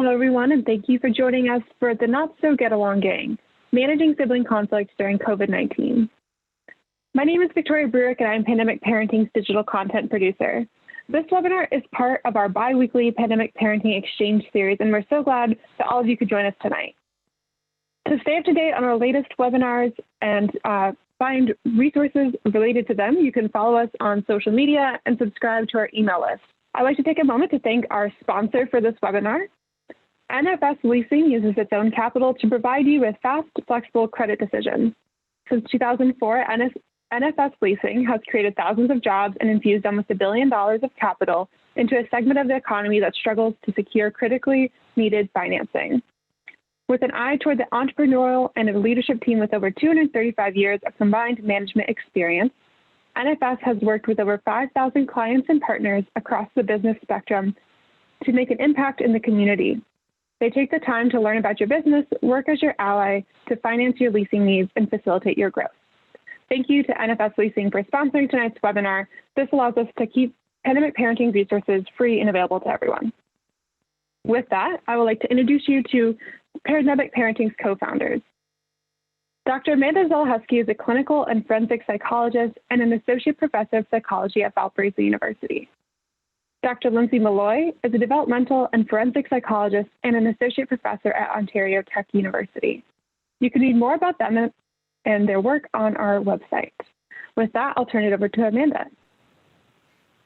Hello, everyone, and thank you for joining us for the Not So Get Along Gang, Managing Sibling Conflict During COVID-19. My name is Victoria Bruick, and I'm Pandemic Parenting's digital content producer. This webinar is part of our bi-weekly Pandemic Parenting Exchange series, and we're so glad that all of you could join us tonight. To stay up to date on our latest webinars and find resources related to them, you can follow us on social media and subscribe to our email list. I'd like to take a moment to thank our sponsor for this webinar. NFS Leasing uses its own capital to provide you with fast, flexible credit decisions. Since 2004, NFS Leasing has created thousands of jobs and infused almost $1 billion of capital into a segment of the economy that struggles to secure critically needed financing. With an eye toward the entrepreneurial and a leadership team with over 235 years of combined management experience, NFS has worked with over 5,000 clients and partners across the business spectrum to make an impact in the community. They take the time to learn about your business, work as your ally to finance your leasing needs, and facilitate your growth. Thank you to NFS Leasing for sponsoring tonight's webinar. This allows us to keep pandemic parenting resources free and available to everyone. With that, I would like to introduce you to Pandemic Parenting's co-founders. Dr. Amanda Zolhusky is a clinical and forensic psychologist and an associate professor of psychology at Valparaiso University. Dr. Lindsay Malloy is a developmental and forensic psychologist and an associate professor at Ontario Tech University. You can read more about them and their work on our website. With that, I'll turn it over to Amanda.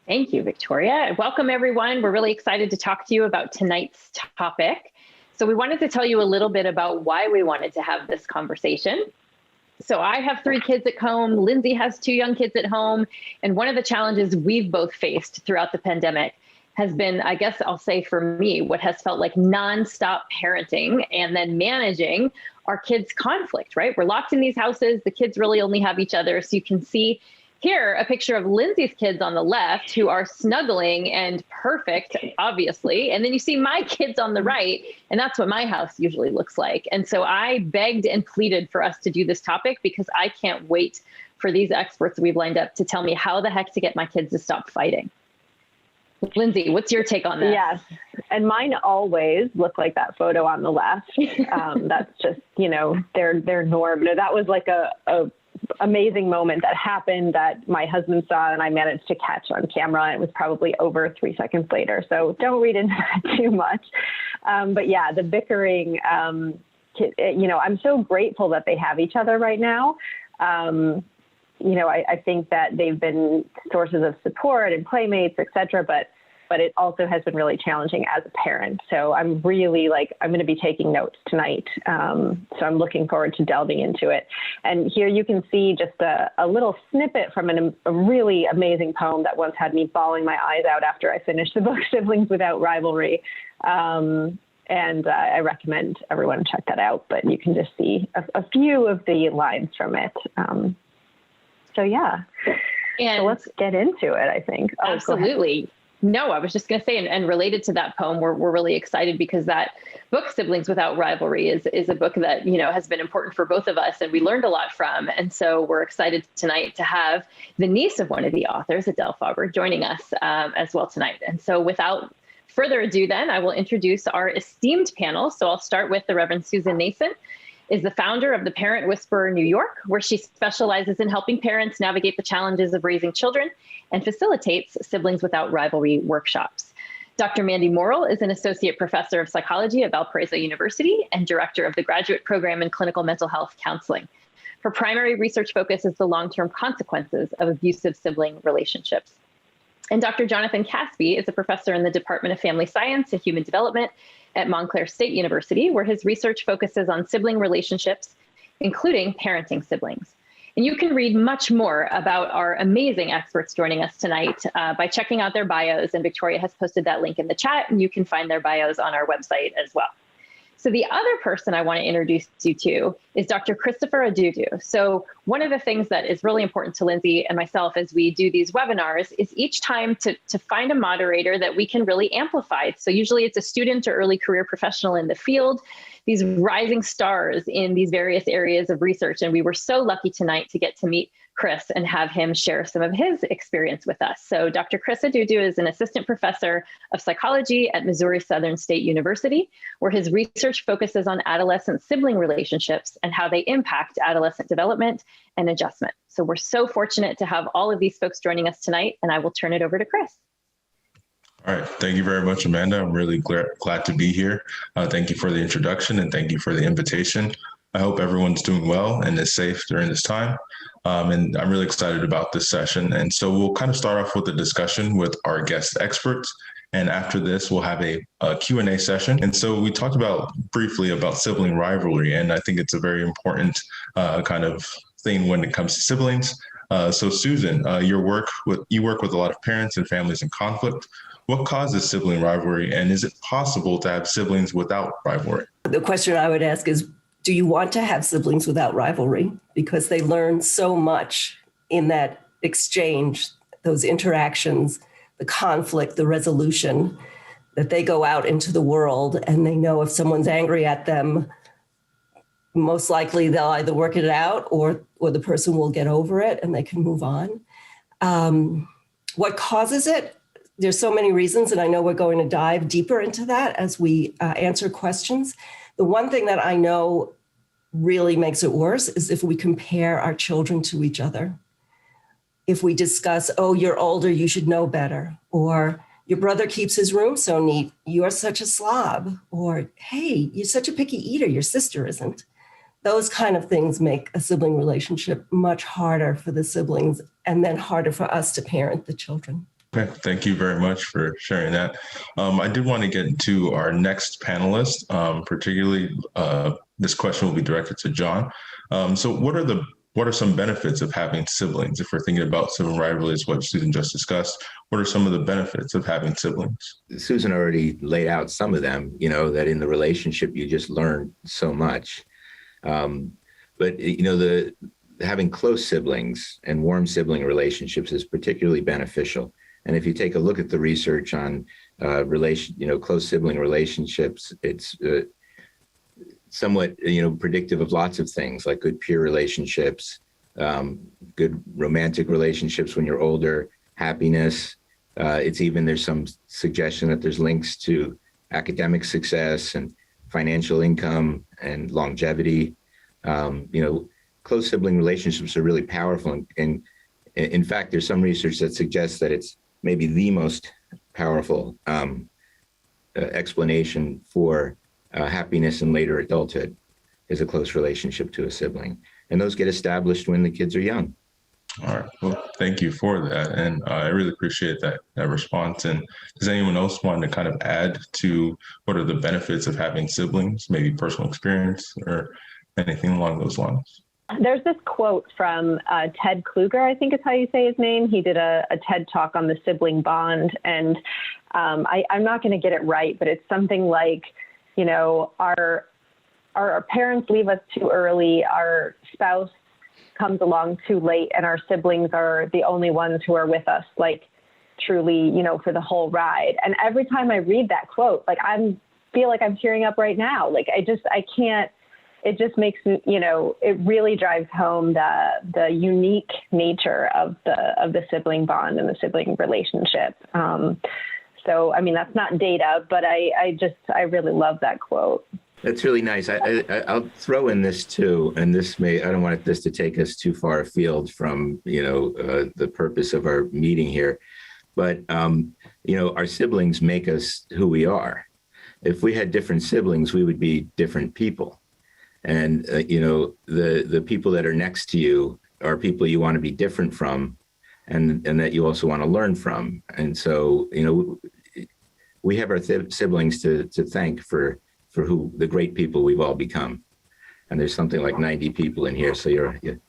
Thank you, Victoria. Welcome, everyone. We're really excited to talk to you about tonight's topic. So we wanted to tell you a little bit about why we wanted to have this conversation. So I have 3 kids at home, Lindsay has 2 young kids at home, and one of the challenges we've both faced throughout the pandemic has been, I guess I'll say for me, what has felt like nonstop parenting and then managing our kids' conflict, right? We're locked in these houses, the kids really only have each other, so you can see here a picture of Lindsay's kids on the left who are snuggling and perfect, obviously. And then you see my kids on the right, and that's what my house usually looks like. And so I begged and pleaded for us to do this topic because I can't wait for these experts we've lined up to tell me how the heck to get my kids to stop fighting. Lindsay, what's your take on this? Yes, and mine always look like that photo on the left. That's just, you know, their norm. No, that was like a amazing moment that happened that my husband saw and I managed to catch on camera. It was probably over 3 seconds later. So don't read into that too much. But yeah, the bickering, you know, I'm so grateful that they have each other right now. You know, I think that they've been sources of support and playmates, et cetera, but it also has been really challenging as a parent. So I'm really I'm going to be taking notes tonight. So I'm looking forward to delving into it. And here you can see just a little snippet from a really amazing poem that once had me bawling my eyes out after I finished the book, Siblings Without Rivalry. And I recommend everyone check that out, but you can just see a few of the lines from it. So yeah, and so let's get into it, I think. Oh, absolutely. No, I was just going to say, and related to that poem, we're really excited because that book, Siblings Without Rivalry, is a book that, you know, has been important for both of us and we learned a lot from. And so we're excited tonight to have the niece of one of the authors, Adele Faber, joining us as well tonight. And so without further ado, then I will introduce our esteemed panel. So I'll start with the Reverend Susan Nason, is the founder of the Parent Whisperer New York, where she specializes in helping parents navigate the challenges of raising children and facilitates Siblings Without Rivalry workshops. Dr. Mandy Morrill is an associate professor of psychology at Valparaiso University and director of the graduate program in clinical mental health counseling. Her primary research focus is the long-term consequences of abusive sibling relationships. And Dr. Jonathan Caspi is a professor in the Department of Family Science and Human Development at Montclair State University, where his research focuses on sibling relationships, including parenting siblings. And you can read much more about our amazing experts joining us tonight by checking out their bios, and Victoria has posted that link in the chat, and you can find their bios on our website as well. So the other person I want to introduce you to is Dr. Christopher Adudu. So one of the things that is really important to Lindsay and myself as we do these webinars is each time to find a moderator that we can really amplify. So usually it's a student or early career professional in the field these rising stars in these various areas of research. And we were so lucky tonight to get to meet Chris and have him share some of his experience with us. So Dr. Chris Adudu is an assistant professor of psychology at Missouri Southern State University, where his research focuses on adolescent sibling relationships and how they impact adolescent development and adjustment. So we're so fortunate to have all of these folks joining us tonight, and I will turn it over to Chris. All right. Thank you very much, Amanda. I'm really glad to be here. Thank you for the introduction and thank you for the invitation. I hope everyone's doing well and is safe during this time. And I'm really excited about this session. And so we'll kind of start off with a discussion with our guest experts. And after this, we'll have a Q&A session. And so we talked briefly about sibling rivalry, and I think it's a very important kind of thing when it comes to siblings. So Susan, you work with a lot of parents and families in conflict. What causes sibling rivalry, and is it possible to have siblings without rivalry? The question I would ask is, do you want to have siblings without rivalry? Because they learn so much in that exchange, those interactions, the conflict, the resolution, that they go out into the world and they know if someone's angry at them, most likely they'll either work it out or the person will get over it and they can move on. What causes it? There's so many reasons, and I know we're going to dive deeper into that as we answer questions. The one thing that I know really makes it worse is if we compare our children to each other. If we discuss, oh, you're older, you should know better, or your brother keeps his room so neat, you're such a slob, or hey, you're such a picky eater, your sister isn't. Those kind of things make a sibling relationship much harder for the siblings and then harder for us to parent the children. Okay, thank you very much for sharing that. I did want to get into our next panelist, particularly this question will be directed to John. So what are some benefits of having siblings? If we're thinking about sibling rivalry, is what Susan just discussed, what are some of the benefits of having siblings? Susan already laid out some of them, that in the relationship, you just learn so much. But having close siblings and warm sibling relationships is particularly beneficial. And if you take a look at the research on close sibling relationships, it's somewhat, predictive of lots of things like good peer relationships, good romantic relationships when you're older, happiness. There's some suggestion that there's links to academic success and financial income and longevity. Close sibling relationships are really powerful. And in fact, there's some research that suggests that it's maybe the most powerful explanation for happiness in later adulthood is a close relationship to a sibling. And those get established when the kids are young. All right. Well, thank you for that. And I really appreciate that response. And does anyone else want to kind of add to what are the benefits of having siblings, maybe personal experience or anything along those lines? There's this quote from Ted Kluger, I think is how you say his name. He did a TED talk on the sibling bond. And I'm not going to get it right, but it's something like, our parents leave us too early, our spouse comes along too late, and our siblings are the only ones who are with us, like truly, for the whole ride. And every time I read that quote, like feel like I'm tearing up right now. Like I can't. It just makes it really drives home the unique nature of the sibling bond and the sibling relationship. So, I mean, that's not data, but I really love that quote. That's really nice. I'll throw in this too, and I don't want this to take us too far afield from, the purpose of our meeting here, but, our siblings make us who we are. If we had different siblings, we would be different people. And, the people that are next to you are people you want to be different from and that you also want to learn from. And so, we have our siblings to thank for who the great people we've all become. And there's something like 90 people in here. So you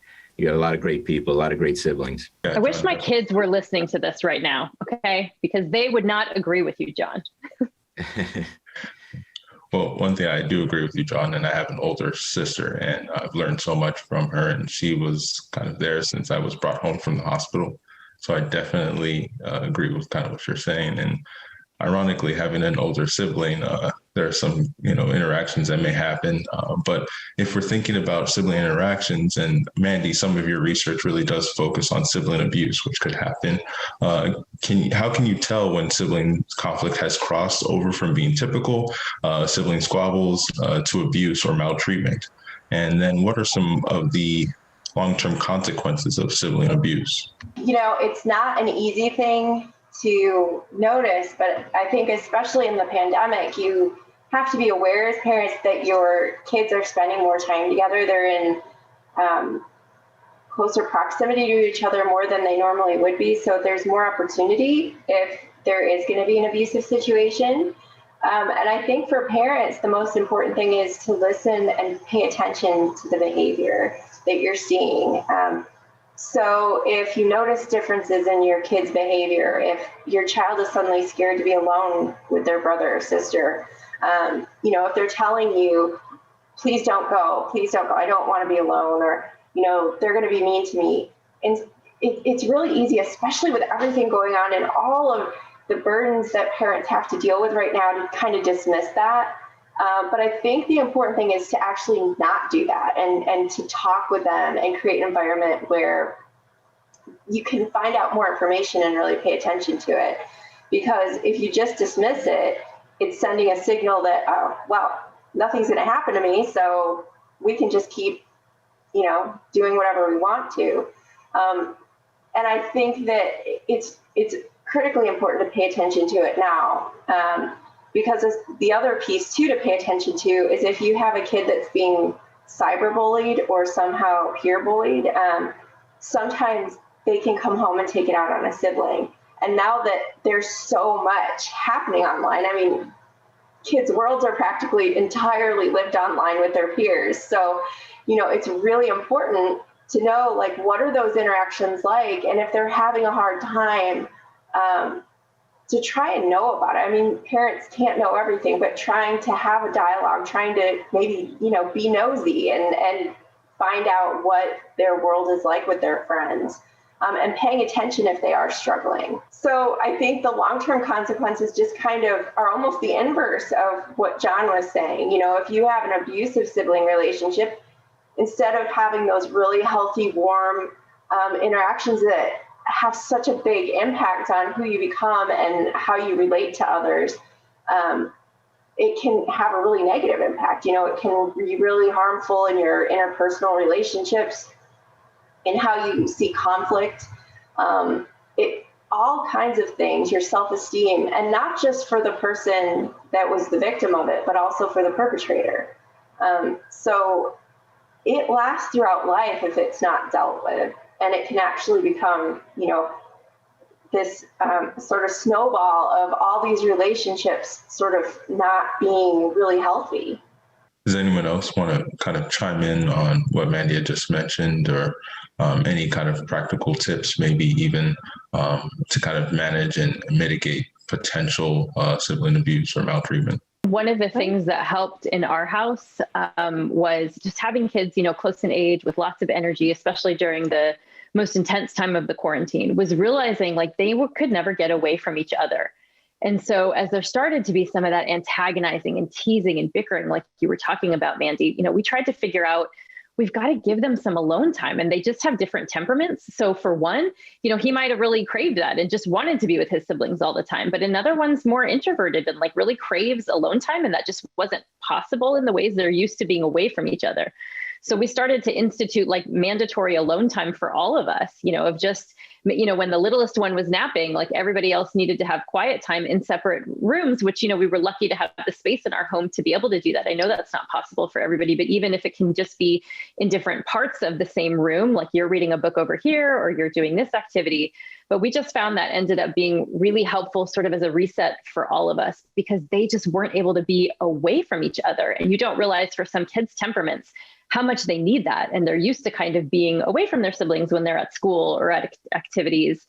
got a lot of great people, a lot of great siblings. I wish my kids were listening to this right now, okay? Because they would not agree with you, John. Well, one thing I do agree with you, John, and I have an older sister, and I've learned so much from her, and she was kind of there since I was brought home from the hospital. So I definitely agree with kind of what you're saying. And ironically, having an older sibling there are some, interactions that may happen. But if we're thinking about sibling interactions, and Mandy, some of your research really does focus on sibling abuse, which could happen. How can you tell when sibling conflict has crossed over from being typical sibling squabbles to abuse or maltreatment? And then what are some of the long-term consequences of sibling abuse? It's not an easy thing to notice, but I think especially in the pandemic, you have to be aware as parents that your kids are spending more time together. They're in closer proximity to each other more than they normally would be. So there's more opportunity if there is going to be an abusive situation. And I think for parents, the most important thing is to listen and pay attention to the behavior that you're seeing. So if you notice differences in your kid's behavior, if your child is suddenly scared to be alone with their brother or sister, if they're telling you, please don't go, I don't want to be alone, or, they're going to be mean to me. And it's really easy, especially with everything going on and all of the burdens that parents have to deal with right now, to kind of dismiss that. But I think the important thing is to actually not do that and to talk with them and create an environment where you can find out more information and really pay attention to it. Because if you just dismiss it, it's sending a signal that, oh, well, nothing's going to happen to me, so we can just keep, doing whatever we want to. And I think that it's critically important to pay attention to it now. Because the other piece too to pay attention to is if you have a kid that's being cyberbullied or somehow peer bullied, sometimes they can come home and take it out on a sibling. And now that there's so much happening online, I mean, kids' worlds are practically entirely lived online with their peers. So, it's really important to know, like, what are those interactions like? And if they're having a hard time, to try and know about it. I mean, parents can't know everything, but trying to have a dialogue, trying to maybe, be nosy and find out what their world is like with their friends, and paying attention if they are struggling. So I think the long-term consequences just kind of are almost the inverse of what John was saying. If you have an abusive sibling relationship, instead of having those really healthy, warm interactions that have such a big impact on who you become and how you relate to others, it can have a really negative impact. It can be really harmful in your interpersonal relationships, in how you see conflict, all kinds of things, your self-esteem, and not just for the person that was the victim of it, but also for the perpetrator. So it lasts throughout life if it's not dealt with. And it can actually become, this sort of snowball of all these relationships sort of not being really healthy. Does anyone else want to kind of chime in on what Mandy had just mentioned, or any kind of practical tips, maybe even to kind of manage and mitigate potential sibling abuse or maltreatment? One of the things that helped in our house was just having kids, close in age with lots of energy, especially during the most intense time of the quarantine, was realizing like they could never get away from each other. And so as there started to be some of that antagonizing and teasing and bickering, like you were talking about, Mandy, we tried to figure out, we've got to give them some alone time, and they just have different temperaments. So for one, he might have really craved that and just wanted to be with his siblings all the time, but another one's more introverted and like really craves alone time. And that just wasn't possible in the ways they're used to being away from each other. So we started to institute like mandatory alone time for all of us, of just, when the littlest one was napping, like everybody else needed to have quiet time in separate rooms, which, we were lucky to have the space in our home to be able to do that. I know that's not possible for everybody, but even if it can just be in different parts of the same room, like you're reading a book over here, or you're doing this activity. But we just found that ended up being really helpful sort of as a reset for all of us, because they just weren't able to be away from each other. And you don't realize for some kids' temperaments, how much they need that. And they're used to kind of being away from their siblings when they're at school or at activities.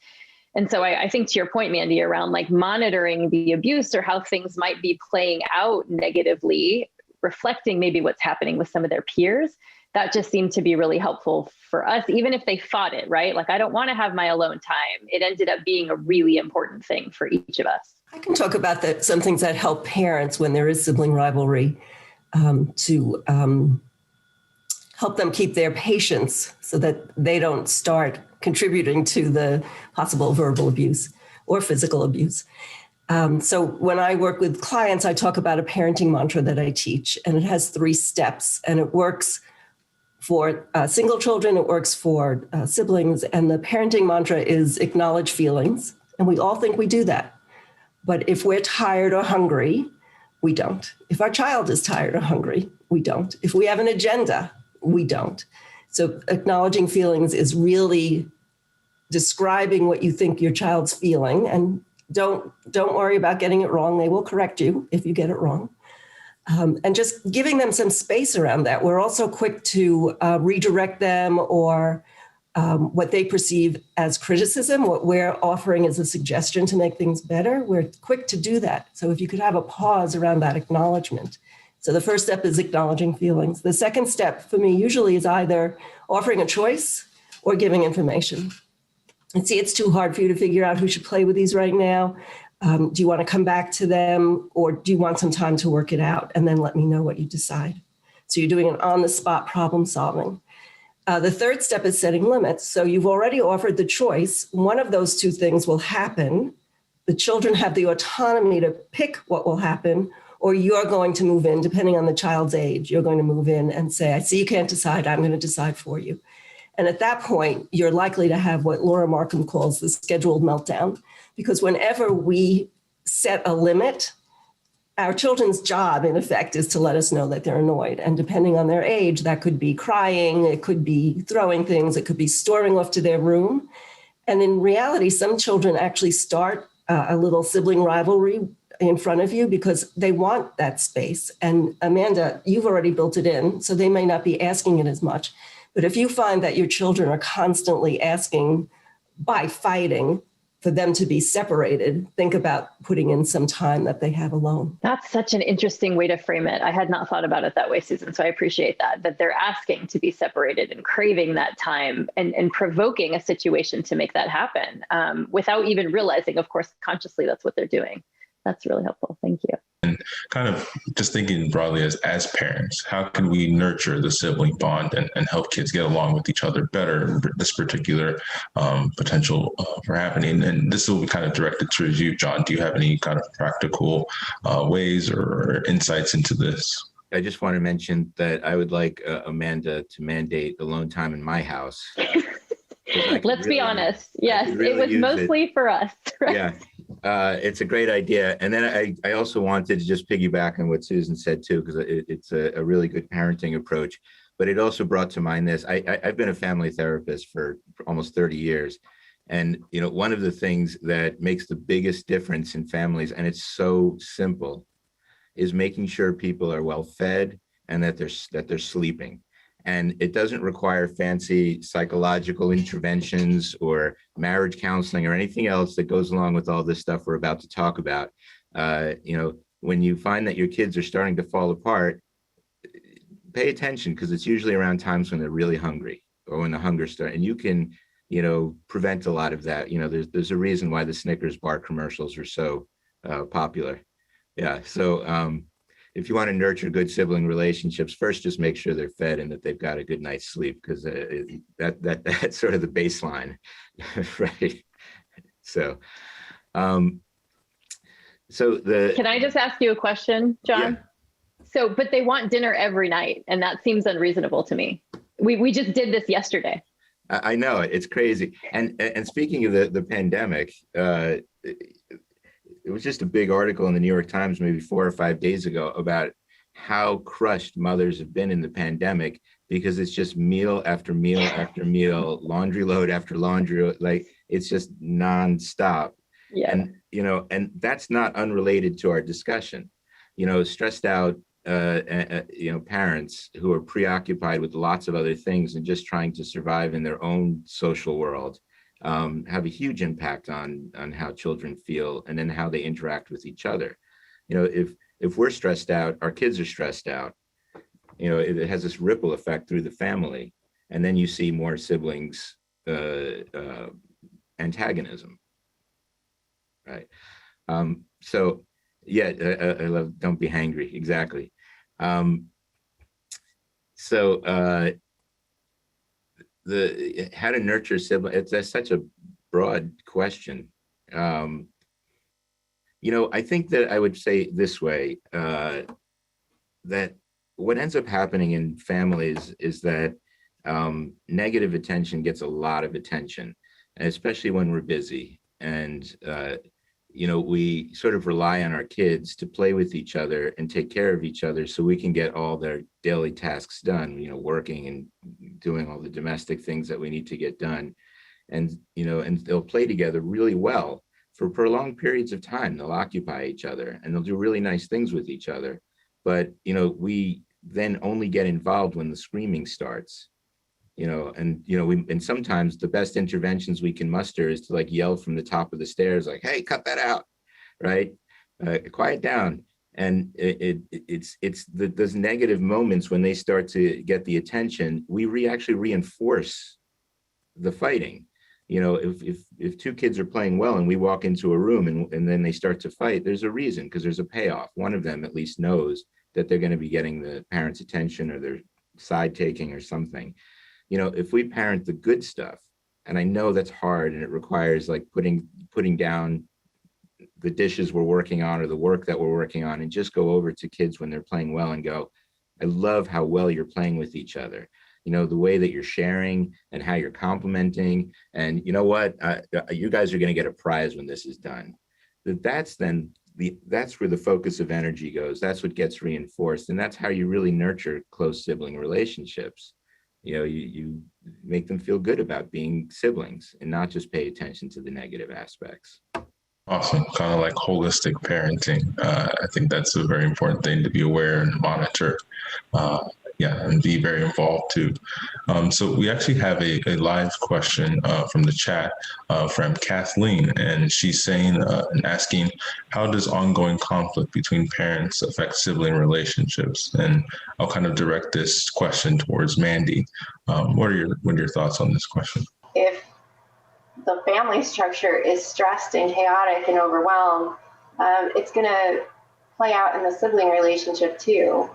And so I think to your point, Mandy, around like monitoring the abuse or how things might be playing out negatively, reflecting maybe what's happening with some of their peers, that just seemed to be really helpful for us, even if they fought it, right? Like, I don't want to have my alone time. It ended up being a really important thing for each of us. I can talk about some things that help parents when there is sibling rivalry to help them keep their patience so that they don't start contributing to the possible verbal abuse or physical abuse. So when I work with clients, I talk about a parenting mantra that I teach, and it has 3 steps, and it works for single children, it works for siblings, and the parenting mantra is acknowledge feelings, and we all think we do that. But if we're tired or hungry, we don't. If our child is tired or hungry, we don't. If we have an agenda, we don't. So acknowledging feelings is really describing what you think your child's feeling, and don't worry about getting it wrong. They will correct you if you get it wrong. And just giving them some space around that. We're also quick to redirect them or what they perceive as criticism. What we're offering is a suggestion to make things better. We're quick to do that. So if you could have a pause around that acknowledgement. So the first step is acknowledging feelings. The second step for me usually is either offering a choice or giving information. And see, it's too hard for you to figure out who should play with these right now. Do you want to come back to them, or do you want some time to work it out and then let me know what you decide? So you're doing an on-the-spot problem solving. The third step is setting limits. So you've already offered the choice. One of those 2 things will happen. The children have the autonomy to pick what will happen, or you're going to move in, depending on the child's age. You're going to move in and say, I see you can't decide. I'm going to decide for you. And at that point, you're likely to have what Laura Markham calls the scheduled meltdown, because whenever we set a limit, our children's job, in effect, is to let us know that they're annoyed. And depending on their age, that could be crying, it could be throwing things, it could be storming off to their room. And in reality, some children actually start a little sibling rivalry in front of you because they want that space. And Amanda, you've already built it in, so they may not be asking it as much. But if you find that your children are constantly asking by fighting for them to be separated, think about putting in some time that they have alone. That's such an interesting way to frame it. I had not thought about it that way, Susan. So I appreciate that they're asking to be separated and craving that time and provoking a situation to make that happen without even realizing, of course, consciously that's what they're doing. That's really helpful. Thank you. And kind of just thinking broadly as parents, how can we nurture the sibling bond and help kids get along with each other better, this particular potential for happening? And this will be kind of directed towards you, John. Do you have any kind of practical ways or insights into this? I just want to mention that I would like Amanda to mandate alone time in my house. Let's be honest. Yes, it was mostly for us. Right? Yeah. It's a great idea. And then I also wanted to just piggyback on what Susan said too, because it's a really good parenting approach. But it also brought to mind this. I've been a family therapist for almost 30 years. And, you know, one of the things that makes the biggest difference in families, and it's so simple, is making sure people are well fed and that they're sleeping. And it doesn't require fancy psychological interventions or marriage counseling or anything else that goes along with all this stuff we're about to talk about. You know, when you find that your kids are starting to fall apart, pay attention, because it's usually around times when they're really hungry or when the hunger starts. And you can, you know, prevent a lot of that. You know, there's a reason why the Snickers bar commercials are so popular. Yeah. So if you want to nurture good sibling relationships, first just make sure they're fed and that they've got a good night's sleep, because that's sort of the baseline, right? So, can I just ask you a question, John? Yeah. So, but they want dinner every night, and that seems unreasonable to me. We just did this yesterday. I know, it's crazy. And speaking of the pandemic, it was just a big article in the New York Times maybe 4 or 5 days ago about how crushed mothers have been in the pandemic, because it's just meal after meal after meal, laundry load after laundry, like it's just nonstop. Yeah. And, you know, and that's not unrelated to our discussion. You know, stressed out, you know, parents who are preoccupied with lots of other things and just trying to survive in their own social world have a huge impact on how children feel and then how they interact with each other. You know, if we're stressed out, our kids are stressed out. You know, it has this ripple effect through the family, and then you see more siblings antagonism, right? So yeah, I love don't be hangry. Exactly. So the how to nurture siblings, that's such a broad question. I think that I would say this way, that what ends up happening in families is that negative attention gets a lot of attention, especially when we're busy. And, we sort of rely on our kids to play with each other and take care of each other so we can get all their daily tasks done, working and doing all the domestic things that we need to get done. And, and they'll play together really well for prolonged periods of time. They'll occupy each other and they'll do really nice things with each other. But, we then only get involved when the screaming starts, and sometimes the best interventions we can muster is to like yell from the top of the stairs, like, hey, cut that out, right? Quiet down. And it's those negative moments when they start to get the attention, we actually reinforce the fighting. If two kids are playing well and we walk into a room and then they start to fight, there's a reason, because there's a payoff. One of them at least knows that they're going to be getting the parent's attention or their side taking or something. If we parent the good stuff, and I know that's hard and it requires like putting down the dishes we're working on or the work that we're working on and just go over to kids when they're playing well and go, I love how well you're playing with each other. The way that you're sharing and how you're complimenting, and you know what, you guys are going to get a prize when this is done. That's where the focus of energy goes. That's what gets reinforced, and that's how you really nurture close sibling relationships. You make them feel good about being siblings and not just pay attention to the negative aspects. Awesome. Kind of like holistic parenting. I think that's a very important thing to be aware and monitor. And be very involved too. So we actually have a live question from the chat from Kathleen, and she's saying and asking, how does ongoing conflict between parents affect sibling relationships? And I'll kind of direct this question towards Mandy. What are your thoughts on this question? If the family structure is stressed and chaotic and overwhelmed, it's going to play out in the sibling relationship too.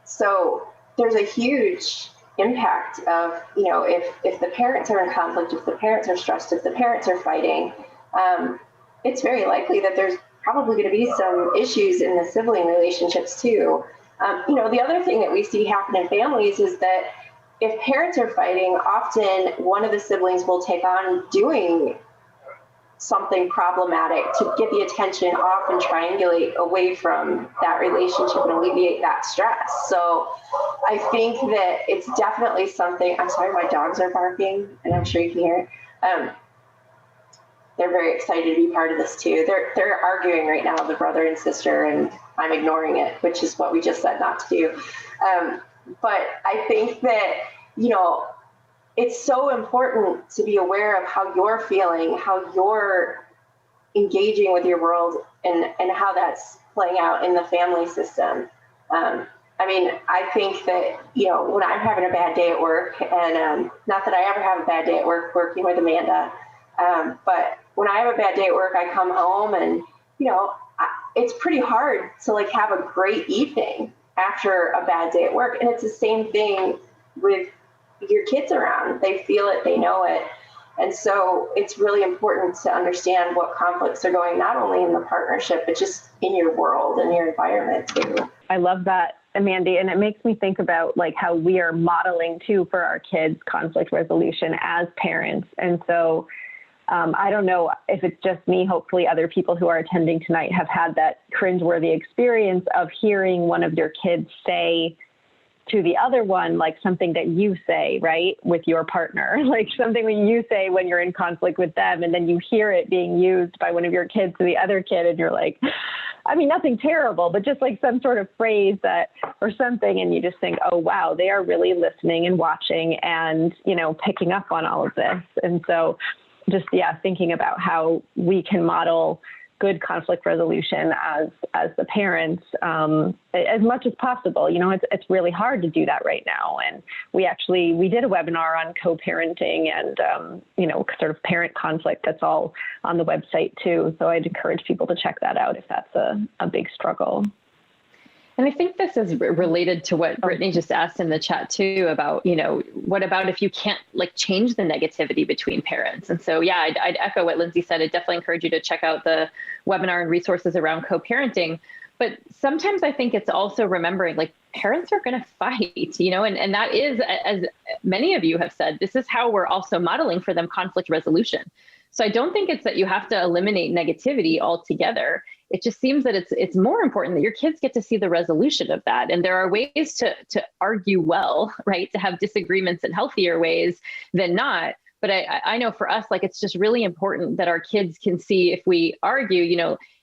So there's a huge impact of, if the parents are in conflict, if the parents are stressed, if the parents are fighting, it's very likely that there's probably going to be some issues in the sibling relationships too. The other thing that we see happen in families is that if parents are fighting, often one of the siblings will take on doing something problematic to get the attention off and triangulate away from that relationship and alleviate that stress. So I think that it's definitely something. I'm sorry, my dogs are barking and I'm sure you can hear it. They're very excited to be part of this too. They're arguing right now, the brother and sister, and I'm ignoring it, which is what we just said not to do. But I think that, it's so important to be aware of how you're feeling, how you're engaging with your world, and how that's playing out in the family system. I think that, when I'm having a bad day at work, and not that I ever have a bad day at work working with Amanda, but when I have a bad day at work, I come home and, it's pretty hard to like have a great evening after a bad day at work. And it's the same thing with your kids around. They feel it, they know it. And so it's really important to understand what conflicts are going not only in the partnership, but just in your world and your environment too. I love that, Mandy. And it makes me think about like how we are modeling too for our kids conflict resolution as parents. And so I don't know if it's just me, hopefully other people who are attending tonight have had that cringeworthy experience of hearing one of your kids say to the other one, like something that you say, right, with your partner, like something that you say when you're in conflict with them, and then you hear it being used by one of your kids to the other kid, and you're like, nothing terrible, but just like some sort of phrase that or something, and you just think, oh, wow, they are really listening and watching and, picking up on all of this. And so just, thinking about how we can model good conflict resolution as the parents as much as possible. It's really hard to do that right now. And we did a webinar on co-parenting and, sort of parent conflict. That's all on the website too. So I'd encourage people to check that out if that's a big struggle. And I think this is related to what Brittany just asked in the chat too about, what about if you can't change the negativity between parents? And so, yeah, I'd echo what Lindsay said. I'd definitely encourage you to check out the webinar and resources around co-parenting. But sometimes I think it's also remembering parents are going to fight, and that is, as many of you have said, this is how we're also modeling for them conflict resolution. So I don't think it's that you have to eliminate negativity altogether. It just seems that it's more important that your kids get to see the resolution of that. And there are ways to argue well, right? To have disagreements in healthier ways than not. But I know for us, it's just really important that our kids can see if we argue,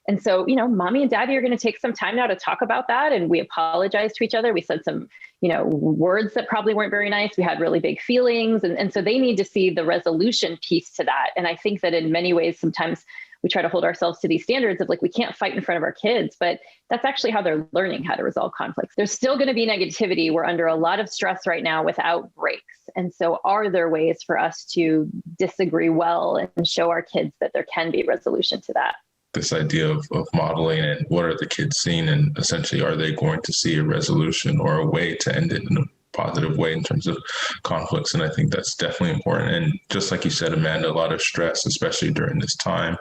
and so, mommy and daddy are going to take some time now to talk about that. And we apologize to each other. We said some, words that probably weren't very nice. We had really big feelings. And so they need to see the resolution piece to that. And I think that in many ways, sometimes we try to hold ourselves to these standards of we can't fight in front of our kids, but that's actually how they're learning how to resolve conflicts. There's still going to be negativity. We're under a lot of stress right now without breaks. And so are there ways for us to disagree well and show our kids that there can be resolution to that? This idea of modeling and what are the kids seeing, and essentially are they going to see a resolution or a way to end it in a positive way in terms of conflicts. And I think that's definitely important. And just like you said, Amanda, a lot of stress, especially during this time,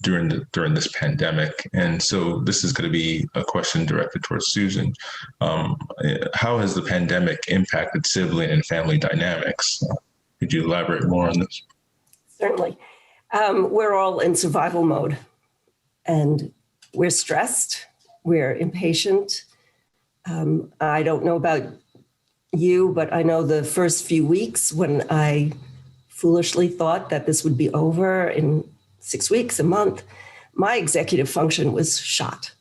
during this pandemic. And so this is going to be a question directed towards Susan. How has the pandemic impacted sibling and family dynamics? Could you elaborate more on this? Certainly. We're all in survival mode, and we're stressed, we're impatient. I don't know about you, but I know the first few weeks when I foolishly thought that this would be over in 6 weeks, a month, my executive function was shot.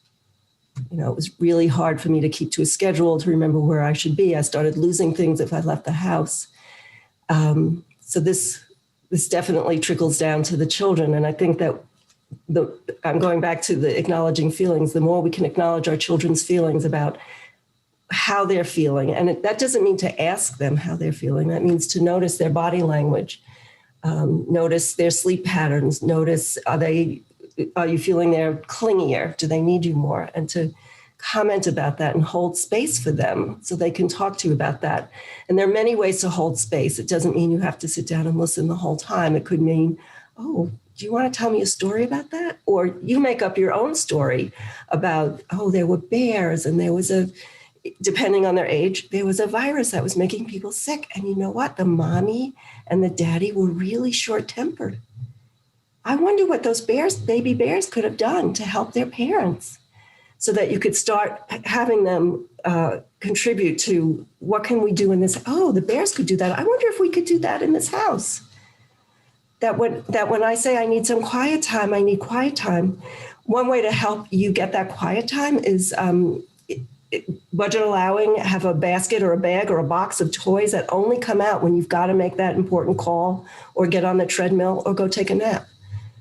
It was really hard for me to keep to a schedule, to remember where I should be. I started losing things if I left the house. So this definitely trickles down to the children. And I think that I'm going back to the acknowledging feelings. The more we can acknowledge our children's feelings about how they're feeling, and that doesn't mean to ask them how they're feeling. That means to notice their body language, notice their sleep patterns, notice, are you feeling they're clingier? Do they need you more? And to comment about that and hold space for them so they can talk to you about that. And there are many ways to hold space. It doesn't mean you have to sit down and listen the whole time. It could mean, oh, do you want to tell me a story about that? Or you make up your own story about, oh, there were bears and there was depending on their age, there was a virus that was making people sick. And you know what? The mommy and the daddy were really short-tempered. I wonder what those baby bears could have done to help their parents, so that you could start having them contribute to what can we do in this? Oh, the bears could do that. I wonder if we could do that in this house. That when I say I need some quiet time, I need quiet time. One way to help you get that quiet time is budget allowing, have a basket or a bag or a box of toys that only come out when you've got to make that important call or get on the treadmill or go take a nap.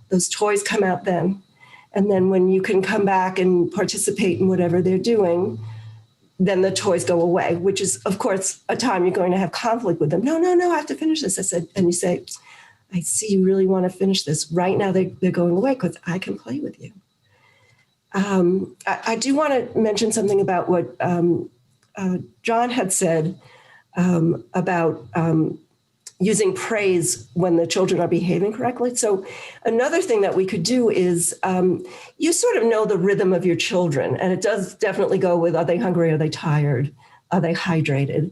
Those toys come out then. And then when you can come back and participate in whatever they're doing, then the toys go away, which is, of course, a time you're going to have conflict with them. No, I have to finish this. I said, and you say, I see you really want to finish this. Right now they're going away because I can play with you. I do want to mention something about what John had said about using praise when the children are behaving correctly. So another thing that we could do is you sort of know the rhythm of your children. And it does definitely go with, are they hungry? Are they tired? Are they hydrated?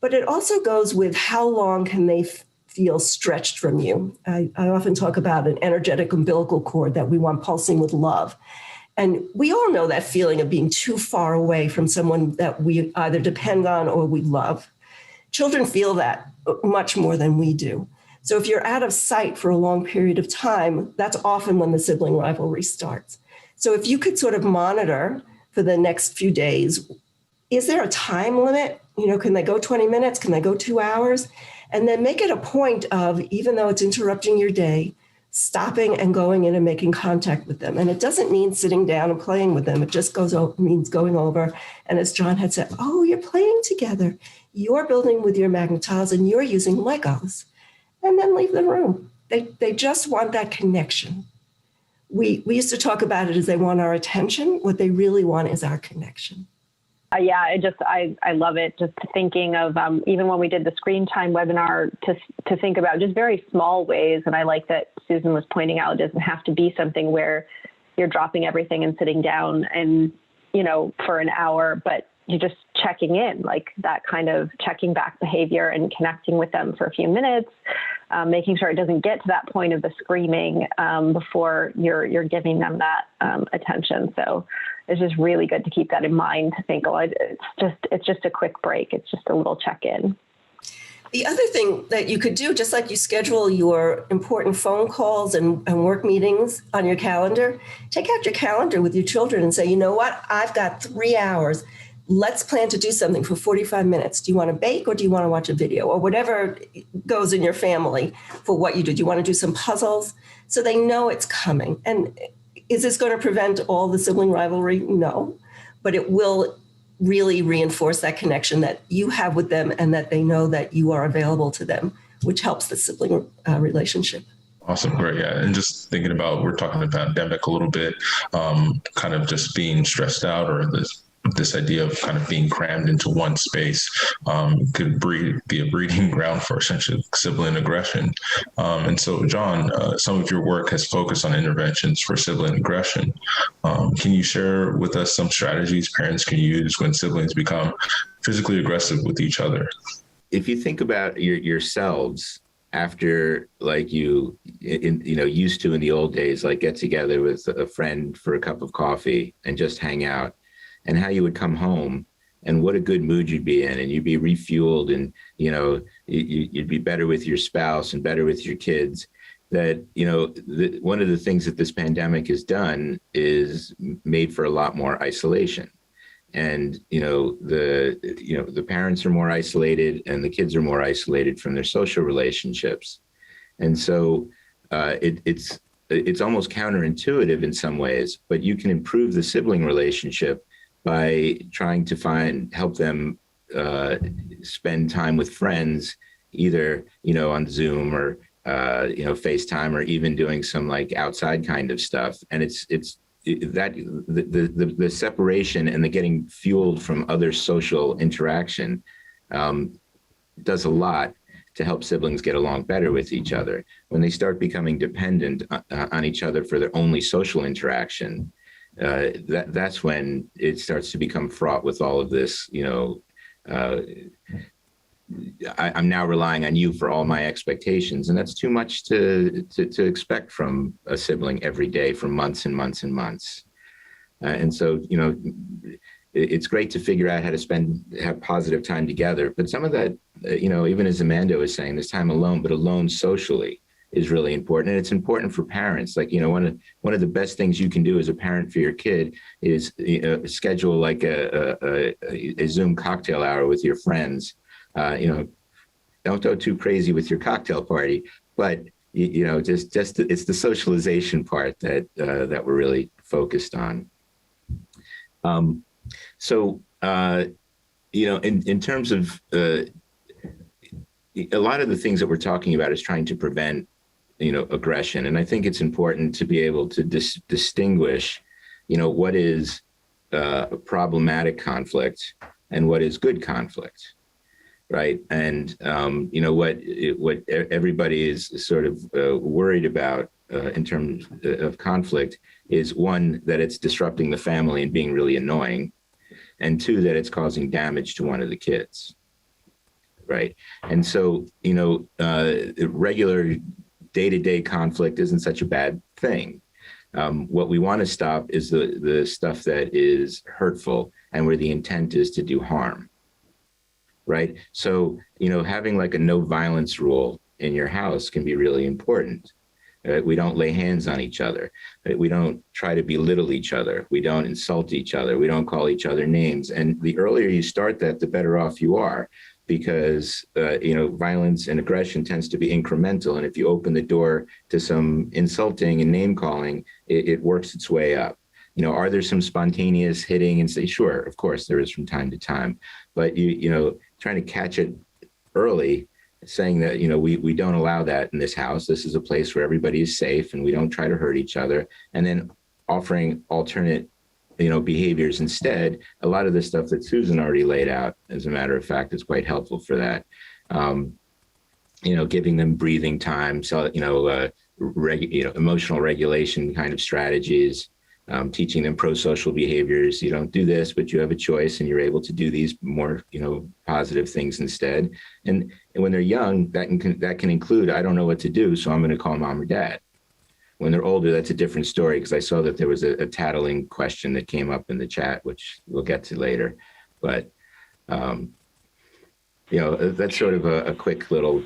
But it also goes with how long can they feel stretched from you. I often talk about an energetic umbilical cord that we want pulsing with love. And we all know that feeling of being too far away from someone that we either depend on or we love. Children feel that much more than we do. So if you're out of sight for a long period of time, that's often when the sibling rivalry starts. So if you could sort of monitor for the next few days, is there a time limit? Can they go 20 minutes? Can they go 2 hours? And then make it a point of, even though it's interrupting your day, stopping and going in and making contact with them. And it doesn't mean sitting down and playing with them. It just means going over. And as John had said, oh, you're playing together. You're building with your Magna-Tiles and you're using Legos. And then leave the room. They just want that connection. We used to talk about it as they want our attention. What they really want is our connection. Yeah, I love it. Just thinking of even when we did the screen time webinar to think about just very small ways. And I like that Susan was pointing out, it doesn't have to be something where you're dropping everything and sitting down and, for an hour, but you're just checking in, like that kind of checking back behavior and connecting with them for a few minutes, making sure it doesn't get to that point of the screaming before you're giving them that attention. So it's just really good to keep that in mind, to think, it's just a quick break. It's just a little check-in. The other thing that you could do, just like you schedule your important phone calls and work meetings on your calendar, take out your calendar with your children and say, you know what, I've got 3 hours. Let's plan to do something for 45 minutes. Do you want to bake or do you want to watch a video or whatever goes in your family for what you do? Do you want to do some puzzles? So they know it's coming. And is this going to prevent all the sibling rivalry? No, but it will really reinforce that connection that you have with them and that they know that you are available to them, which helps the sibling relationship. Awesome. Great. Yeah. And just thinking about, we're talking about pandemic a little bit, kind of just being stressed out, or this idea of kind of being crammed into one space could be a breeding ground for essentially sibling aggression. And so, John, some of your work has focused on interventions for sibling aggression. Can you share with us some strategies parents can use when siblings become physically aggressive with each other? If you think about yourselves after, like used to in the old days, like get together with a friend for a cup of coffee and just hang out, and how you would come home and what a good mood you'd be in, and you'd be refueled, and, you'd be better with your spouse and better with your kids. That, one of the things that this pandemic has done is made for a lot more isolation. And, the parents are more isolated and the kids are more isolated from their social relationships. And so it's almost counterintuitive in some ways, but you can improve the sibling relationship by trying to help them spend time with friends, either, on Zoom or, FaceTime, or even doing some like outside kind of stuff. And the separation and the getting fueled from other social interaction does a lot to help siblings get along better with each other. When they start becoming dependent on each other for their only social interaction, that's when it starts to become fraught with all of this, I'm now relying on you for all my expectations. And that's too much to expect from a sibling every day for months and months and months. And so, it's great to figure out how to have positive time together. But some of that, even as Amanda was saying, this time alone, but alone socially, is really important. And it's important for parents. Like, one of the best things you can do as a parent for your kid is schedule like a Zoom cocktail hour with your friends. Don't go too crazy with your cocktail party, but just it's the socialization part that we're really focused on. In terms of a lot of the things that we're talking about is trying to prevent aggression. And I think it's important to be able to distinguish, what is problematic conflict and what is good conflict, right? And, what everybody is sort of worried about in terms of conflict is, one, that it's disrupting the family and being really annoying, and two, that it's causing damage to one of the kids, right? And so, regular day-to-day conflict isn't such a bad thing. What we want to stop is the stuff that is hurtful and where the intent is to do harm, right? So, having like a no violence rule in your house can be really important. We don't lay hands on each other. We don't try to belittle each other. We don't insult each other. We don't call each other names. And the earlier you start that, the better off you are, because, violence and aggression tends to be incremental. And if you open the door to some insulting and name calling, it works its way up. Are there some spontaneous hitting and say, sure, of course there is from time to time, but trying to catch it early, saying that, we don't allow that in this house. This is a place where everybody is safe and we don't try to hurt each other. And then offering alternate, behaviors instead. A lot of the stuff that Susan already laid out, as a matter of fact, is quite helpful for that. Giving them breathing time, so, emotional regulation kind of strategies, teaching them pro-social behaviors. You don't do this, but you have a choice and you're able to do these more, positive things instead. And when they're young, that can include, I don't know what to do, so I'm going to call mom or dad. When they're older, that's a different story, because I saw that there was a tattling question that came up in the chat, which we'll get to later. But, that's sort of a quick little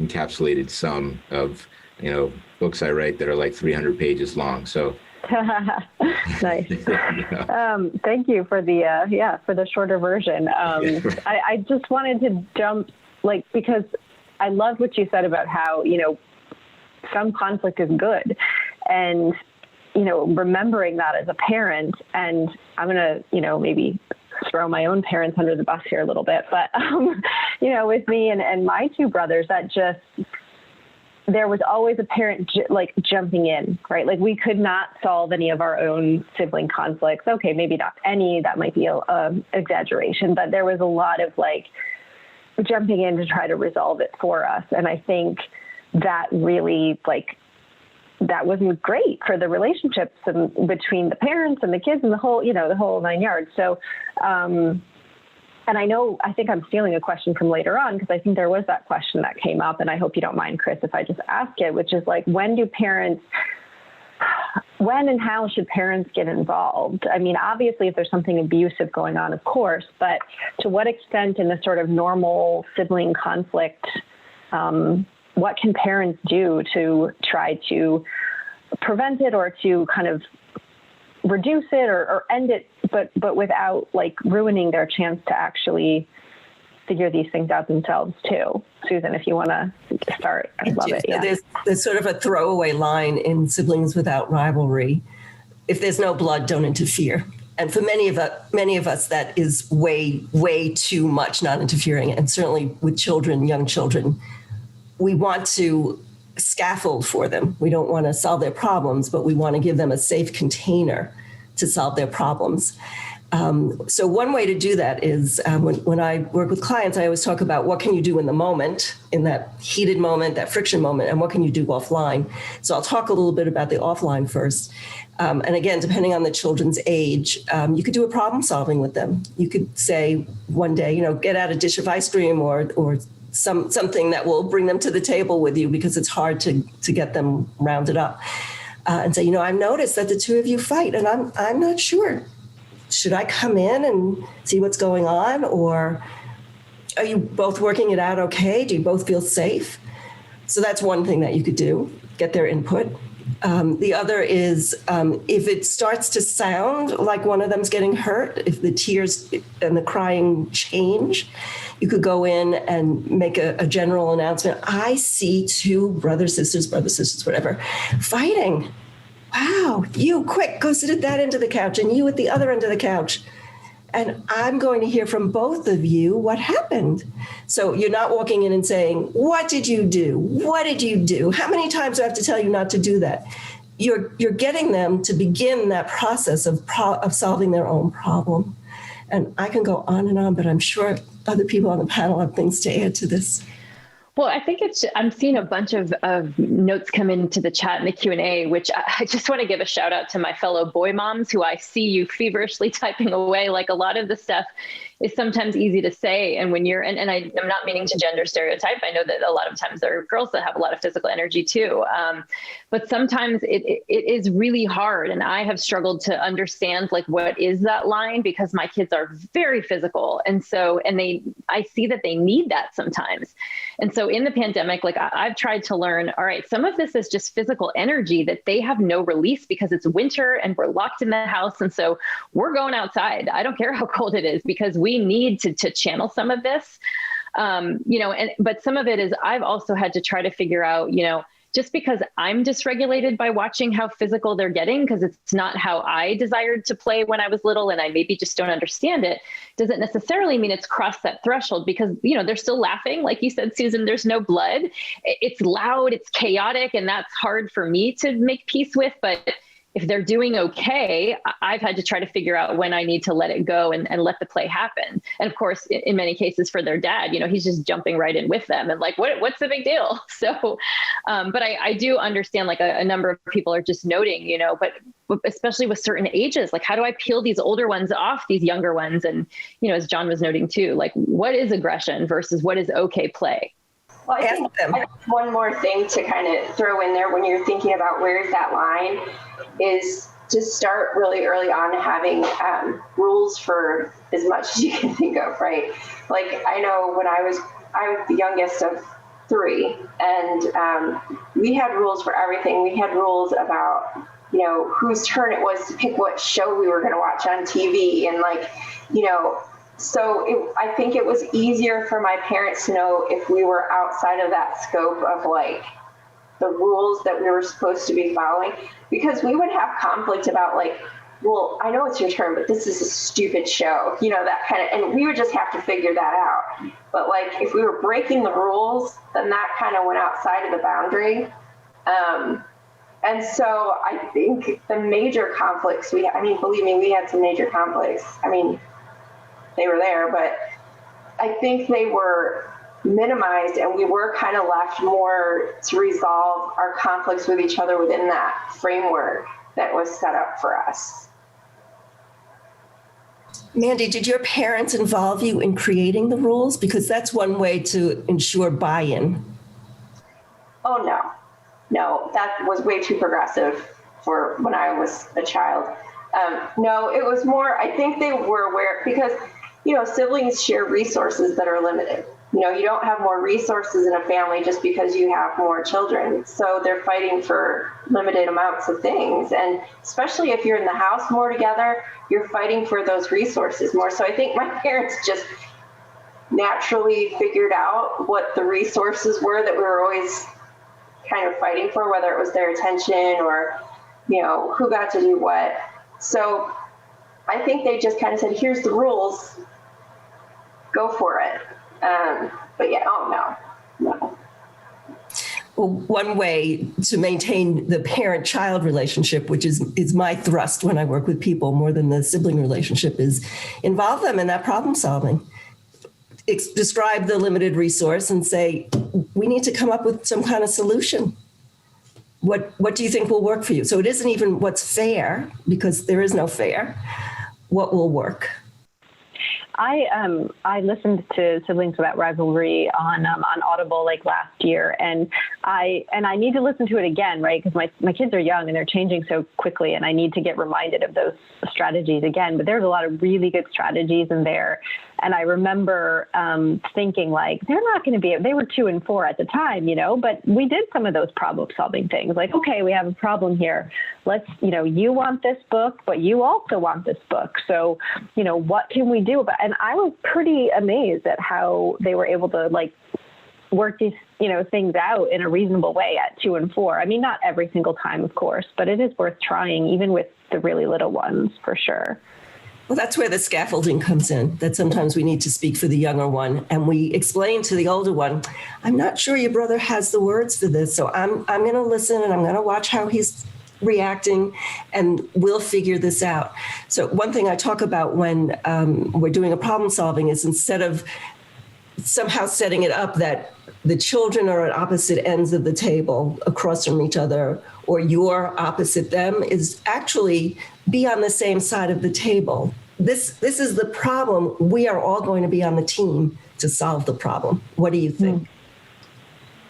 encapsulated sum of, books I write that are like 300 pages long. So nice. Thank you for the shorter version. I just wanted to jump, because I love what you said about how, some conflict is good, and, remembering that as a parent. And I'm going to, maybe throw my own parents under the bus here a little bit, but, with me and my two brothers, there was always a parent jumping in, right? Like, we could not solve any of our own sibling conflicts. Okay, maybe not any, that might be an exaggeration, but there was a lot of jumping in to try to resolve it for us. And I think that really that wasn't great for the relationships between the parents and the kids and the whole 9 yards. So, and I think I'm stealing a question from later on, because I think there was that question that came up, and I hope you don't mind, Chris, if I just ask it, which is when and how should parents get involved? I mean, obviously, if there's something abusive going on, of course, but to what extent in the sort of normal sibling conflict, what can parents do to try to prevent it or to kind of reduce it or end it, but without ruining their chance to actually figure these things out themselves too? Susan, if you want to start, I'd love it. Yeah. There's sort of a throwaway line in Siblings Without Rivalry: if there's no blood, don't interfere. And for many of us, that is way, way too much not interfering. And certainly with children, young children, we want to scaffold for them. We don't want to solve their problems, but we want to give them a safe container to solve their problems. So one way to do that is when I work with clients, I always talk about what can you do in the moment, in that heated moment, that friction moment, and what can you do offline. So I'll talk a little bit about the offline first. And again, depending on the children's age, you could do a problem solving with them. You could say one day, get out a dish of ice cream or something that will bring them to the table with you, because it's hard to get them rounded up, and say, I've noticed that the two of you fight, and I'm not sure. Should I come in and see what's going on, or are you both working it out okay? Do you both feel safe? So that's one thing that you could do, get their input. The other is if it starts to sound like one of them's getting hurt, if the tears and the crying change, you could go in and make a general announcement. I see two brothers, sisters, whatever, fighting. Wow, you quick, go sit at that end of the couch and you at the other end of the couch. And I'm going to hear from both of you what happened. So you're not walking in and saying, what did you do? What did you do? How many times do I have to tell you not to do that? You're getting them to begin that process of solving their own problem. And I can go on, but I'm sure other people on the panel have things to add to this. Well, I think I'm seeing a bunch of notes come into the chat and the Q&A, which I just want to give a shout out to my fellow boy moms who I see you feverishly typing away. Like, a lot of the stuff is sometimes easy to say. And when you're, and I'm not meaning to gender stereotype. I know that a lot of times there are girls that have a lot of physical energy too. But sometimes it is really hard. And I have struggled to understand what is that line, because my kids are very physical. And so, I see that they need that sometimes. And so in the pandemic, like I've tried to learn, all right, some of this is just physical energy that they have no release because it's winter and we're locked in the house. And so we're going outside. I don't care how cold it is because we need to channel some of this, but some of it is I've also had to try to figure out, just because I'm dysregulated by watching how physical they're getting, because it's not how I desired to play when I was little and I maybe just don't understand it, doesn't necessarily mean it's crossed that threshold because, they're still laughing. Like you said, Susan, there's no blood. It's loud, it's chaotic, and that's hard for me to make peace with. But if they're doing okay, I've had to try to figure out when I need to let it go and let the play happen. And of course, in many cases for their dad, he's just jumping right in with them and like, what's the big deal? So, but I do understand like a number of people are just noting, but especially with certain ages, like how do I peel these older ones off these younger ones? And, as John was noting too, like what is aggression versus what is okay play? Well, I think one more thing to kind of throw in there when you're thinking about where's that line is to start really early on having rules for as much as you can think of, right? Like I know when I was the youngest of 3 and we had rules for everything. We had rules about, whose turn it was to pick what show we were going to watch on TV and like, so I think it was easier for my parents to know if we were outside of that scope of like the rules that we were supposed to be following, because we would have conflict about like, well, I know it's your turn, but this is a stupid show, that kind of, and we would just have to figure that out. But like, if we were breaking the rules, then that kind of went outside of the boundary. And so I think the major conflicts believe me, we had some major conflicts. They were there, but I think they were minimized and we were kind of left more to resolve our conflicts with each other within that framework that was set up for us. Mandy, did your parents involve you in creating the rules? Because that's one way to ensure buy-in. Oh, no, that was way too progressive for when I was a child. No, it was more, I think they were aware because, siblings share resources that are limited. You don't have more resources in a family just because you have more children. So they're fighting for limited amounts of things. And especially if you're in the house more together, you're fighting for those resources more. So I think my parents just naturally figured out what the resources were that we were always kind of fighting for, whether it was their attention or, who got to do what. So I think they just kind of said, here's the rules, go for it. But yeah, no. Well, one way to maintain the parent-child relationship, which is my thrust when I work with people more than the sibling relationship, is involve them in that problem solving. Describe the limited resource and say, we need to come up with some kind of solution. What do you think will work for you? So it isn't even what's fair, because there is no fair. What will work? I listened to Siblings Without Rivalry on Audible like last year, and I need to listen to it again, right? Because my kids are young and they're changing so quickly, and I need to get reminded of those strategies again. But there's a lot of really good strategies in there, and I remember thinking like they're not going to be. They were 2 and 4 at the time, but we did some of those problem solving things. Like, okay, we have a problem here. Let's, you want this book, but you also want this book. So, what can we do about it? And I was pretty amazed at how they were able to like work these, things out in a reasonable way at 2 and 4. I mean, not every single time, of course, but it is worth trying, even with the really little ones, for sure. Well, that's where the scaffolding comes in, that sometimes we need to speak for the younger one. And we explain to the older one, I'm not sure your brother has the words for this. So I'm going to listen and I'm going to watch how he's reacting, and we'll figure this out. So one thing I talk about when we're doing a problem solving is, instead of somehow setting it up that the children are at opposite ends of the table across from each other, or you're opposite them, is actually be on the same side of the table. This is the problem. We are all going to be on the team to solve the problem. What do you think?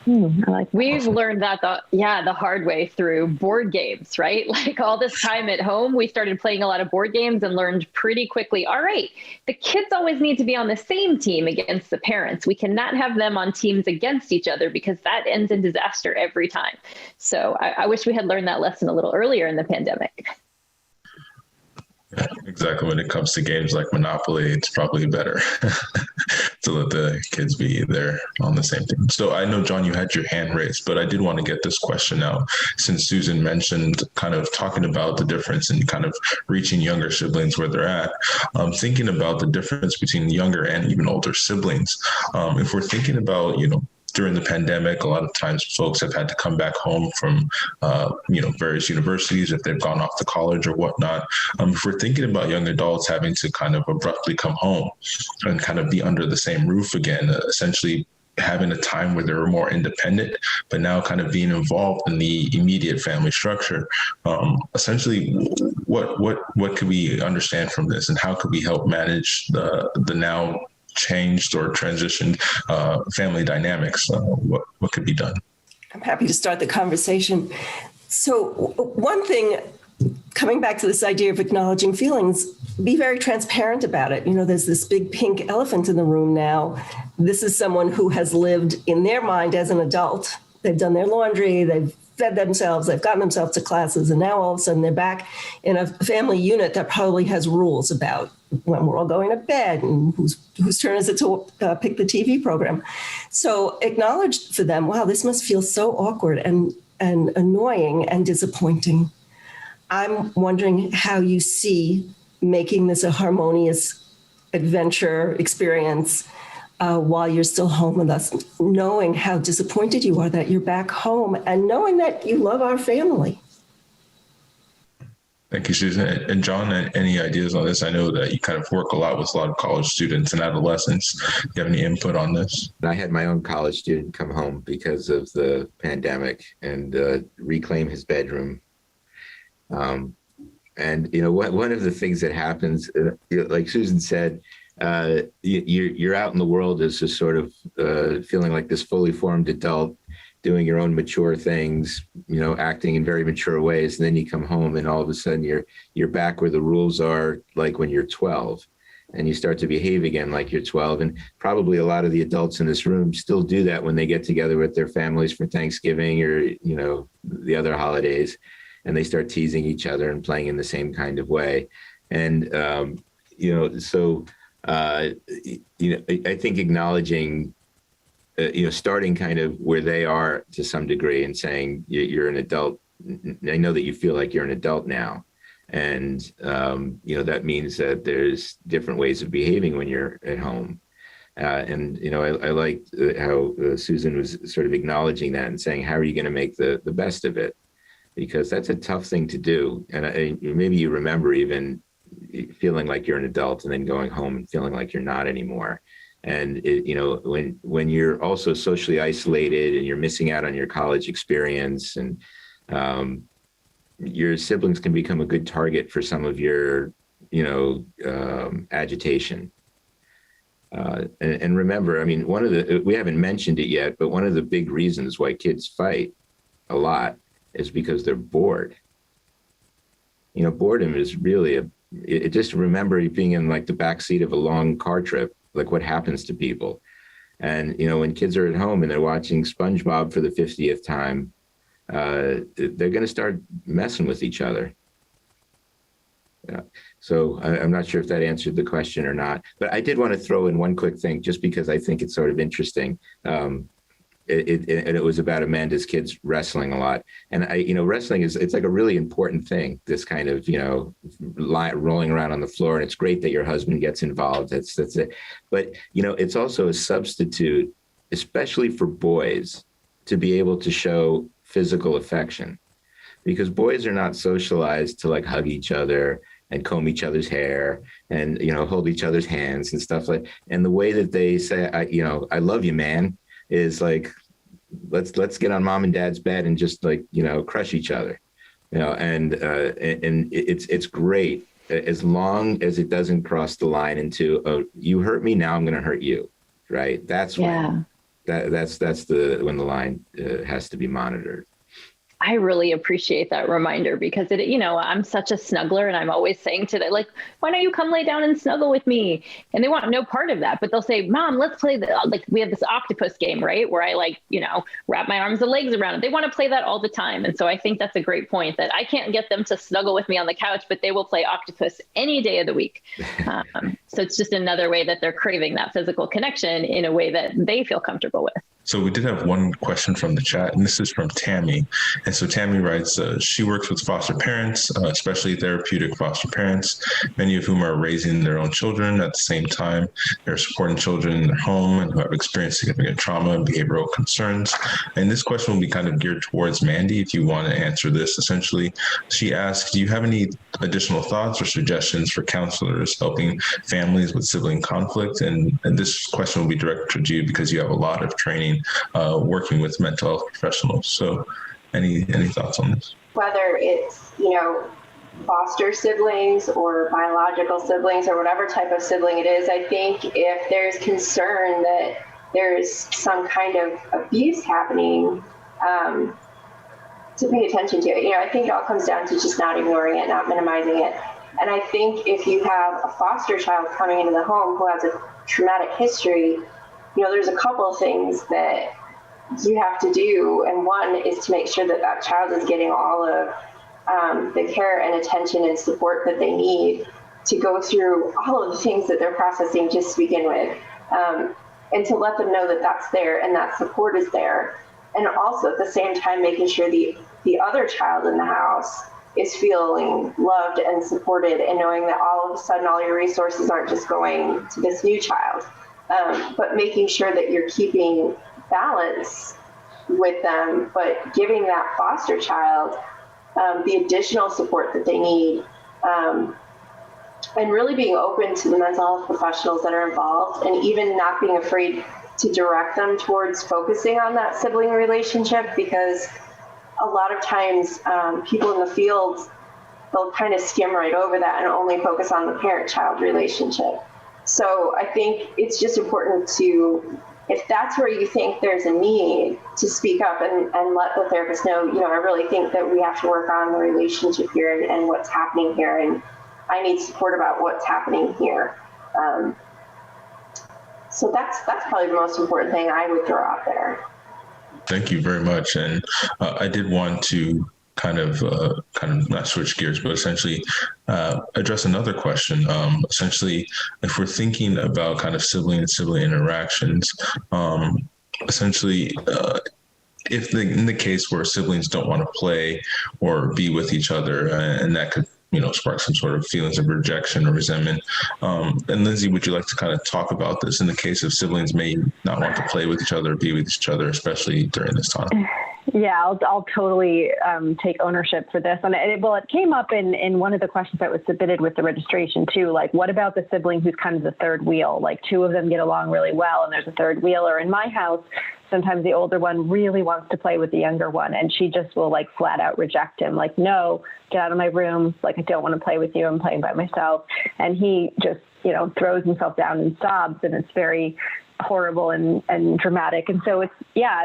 I like that. We've learned that the hard way through board games, right? Like all this time at home, we started playing a lot of board games and learned pretty quickly, all right, the kids always need to be on the same team against the parents. We cannot have them on teams against each other because that ends in disaster every time. So I wish we had learned that lesson a little earlier in the pandemic. Yeah, exactly. When it comes to games like Monopoly, it's probably better to let the kids be there on the same team. So I know, John, you had your hand raised, but I did want to get this question out since Susan mentioned kind of talking about the difference in kind of reaching younger siblings where they're at. Thinking about the difference between younger and even older siblings. If we're thinking about, during the pandemic, a lot of times folks have had to come back home from, various universities if they've gone off to college or whatnot. If we're thinking about young adults having to kind of abruptly come home and kind of be under the same roof again, essentially having a time where they were more independent, but now kind of being involved in the immediate family structure. Essentially, what could we understand from this, and how could we help manage the now changed or transitioned family dynamics? What could be done? I'm happy to start the conversation. So one thing, coming back to this idea of acknowledging feelings, be very transparent about it. There's this big pink elephant in the room now. This is someone who has lived in their mind as an adult. They've done their laundry, they've fed themselves, they've gotten themselves to classes, and now all of a sudden they're back in a family unit that probably has rules about when we're all going to bed and whose turn is it to pick the TV program. So acknowledge for them, wow, this must feel so awkward and annoying and disappointing. I'm wondering how you see making this a harmonious adventure experience while you're still home with us, knowing how disappointed you are that you're back home and knowing that you love our family. Thank you, Susan. And John, any ideas on this? I know that you kind of work a lot with a lot of college students and adolescents. Do you have any input on this? I had my own college student come home because of the pandemic and reclaim his bedroom. And, one of the things that happens, like Susan said, you're out in the world as a sort of feeling like this fully formed adult, doing your own mature things, acting in very mature ways. And then you come home and all of a sudden you're back where the rules are like when you're 12, and you start to behave again like you're 12. And probably a lot of the adults in this room still do that when they get together with their families for Thanksgiving or, the other holidays, and they start teasing each other and playing in the same kind of way. And, I think acknowledging, starting kind of where they are to some degree and saying you're an adult. I know that you feel like you're an adult now. And, that means that there's different ways of behaving when you're at home. I liked how Susan was sort of acknowledging that and saying, how are you going to make the best of it? Because that's a tough thing to do. And maybe you remember even feeling like you're an adult and then going home and feeling like you're not anymore. And when you're also socially isolated and you're missing out on your college experience, and your siblings can become a good target for some of your agitation. And remember, we haven't mentioned it yet, but one of the big reasons why kids fight a lot is because they're bored. Boredom is really just remember being in like the backseat of a long car trip, like what happens to people. And, when kids are at home and they're watching SpongeBob for the 50th time, they're going to start messing with each other. Yeah. So I'm not sure if that answered the question or not, but I did want to throw in one quick thing, just because I think it's sort of interesting. It was about Amanda's kids wrestling a lot. And wrestling it's like a really important thing, this kind of, rolling around on the floor. And it's great that your husband gets involved. That's it. But, it's also a substitute, especially for boys, to be able to show physical affection, because boys are not socialized to like hug each other and comb each other's hair and, hold each other's hands and stuff like. And the way that they say, I love you, man, is like, let's get on mom and dad's bed and just like, crush each other, and it's great as long as it doesn't cross the line into, oh, you hurt me, now I'm going to hurt you. Right. That's that's when the line has to be monitored. I really appreciate that reminder because I'm such a snuggler and I'm always saying to them, like, why don't you come lay down and snuggle with me? And they want no part of that, but they'll say, Mom, let's play like we have this octopus game, right? Where I wrap my arms and legs around it. They want to play that all the time. And so I think that's a great point that I can't get them to snuggle with me on the couch, but they will play octopus any day of the week. So it's just another way that they're craving that physical connection in a way that they feel comfortable with. So we did have one question from the chat, and this is from Tammy. And so Tammy writes, she works with foster parents, especially therapeutic foster parents, many of whom are raising their own children at the same time. They're supporting children in their home and who have experienced significant trauma and behavioral concerns. And this question will be kind of geared towards Mandy, if you want to answer this. Essentially, she asks, do you have any additional thoughts or suggestions for counselors helping families with sibling conflict? And this question will be directed to you because you have a lot of training working with mental health professionals. So any thoughts on this? Whether it's, foster siblings or biological siblings or whatever type of sibling it is, I think if there's concern that there's some kind of abuse happening, to pay attention to it. I think it all comes down to just not ignoring it, not minimizing it. And I think if you have a foster child coming into the home who has a traumatic history, there's a couple of things that you have to do. And one is to make sure that that child is getting all of the care and attention and support that they need to go through all of the things that they're processing just to begin with. And to let them know that that's there and that support is there. And also at the same time, making sure the other child in the house is feeling loved and supported and knowing that all of a sudden all your resources aren't just going to this new child. But making sure that you're keeping balance with them, but giving that foster child the additional support that they need, and really being open to the mental health professionals that are involved, and even not being afraid to direct them towards focusing on that sibling relationship, because a lot of times people in the field, they'll kind of skim right over that and only focus on the parent-child relationship. So I think it's just important to, if that's where you think there's a need, to speak up and let the therapist know, I really think that we have to work on the relationship here and what's happening here, and I need support about what's happening here. So that's probably the most important thing I would throw out there. Thank you very much. And I did want to kind of not switch gears, but essentially address another question. Essentially, if we're thinking about kind of sibling interactions, essentially, in the case where siblings don't want to play or be with each other, and that could spark some sort of feelings of rejection or resentment. And Lindsay, would you like to kind of talk about this in the case of siblings may not want to play with each other or be with each other, especially during this time? Yeah, I'll totally take ownership for this. And it came up in one of the questions that was submitted with the registration too. Like, what about the sibling who's kind of the third wheel? Like, two of them get along really well and there's a third wheel. Or in my house, sometimes the older one really wants to play with the younger one and she just will like flat out reject him. Like, no, get out of my room. Like, I don't want to play with you. I'm playing by myself. And he just, throws himself down and sobs, and it's very horrible and dramatic. And so it's,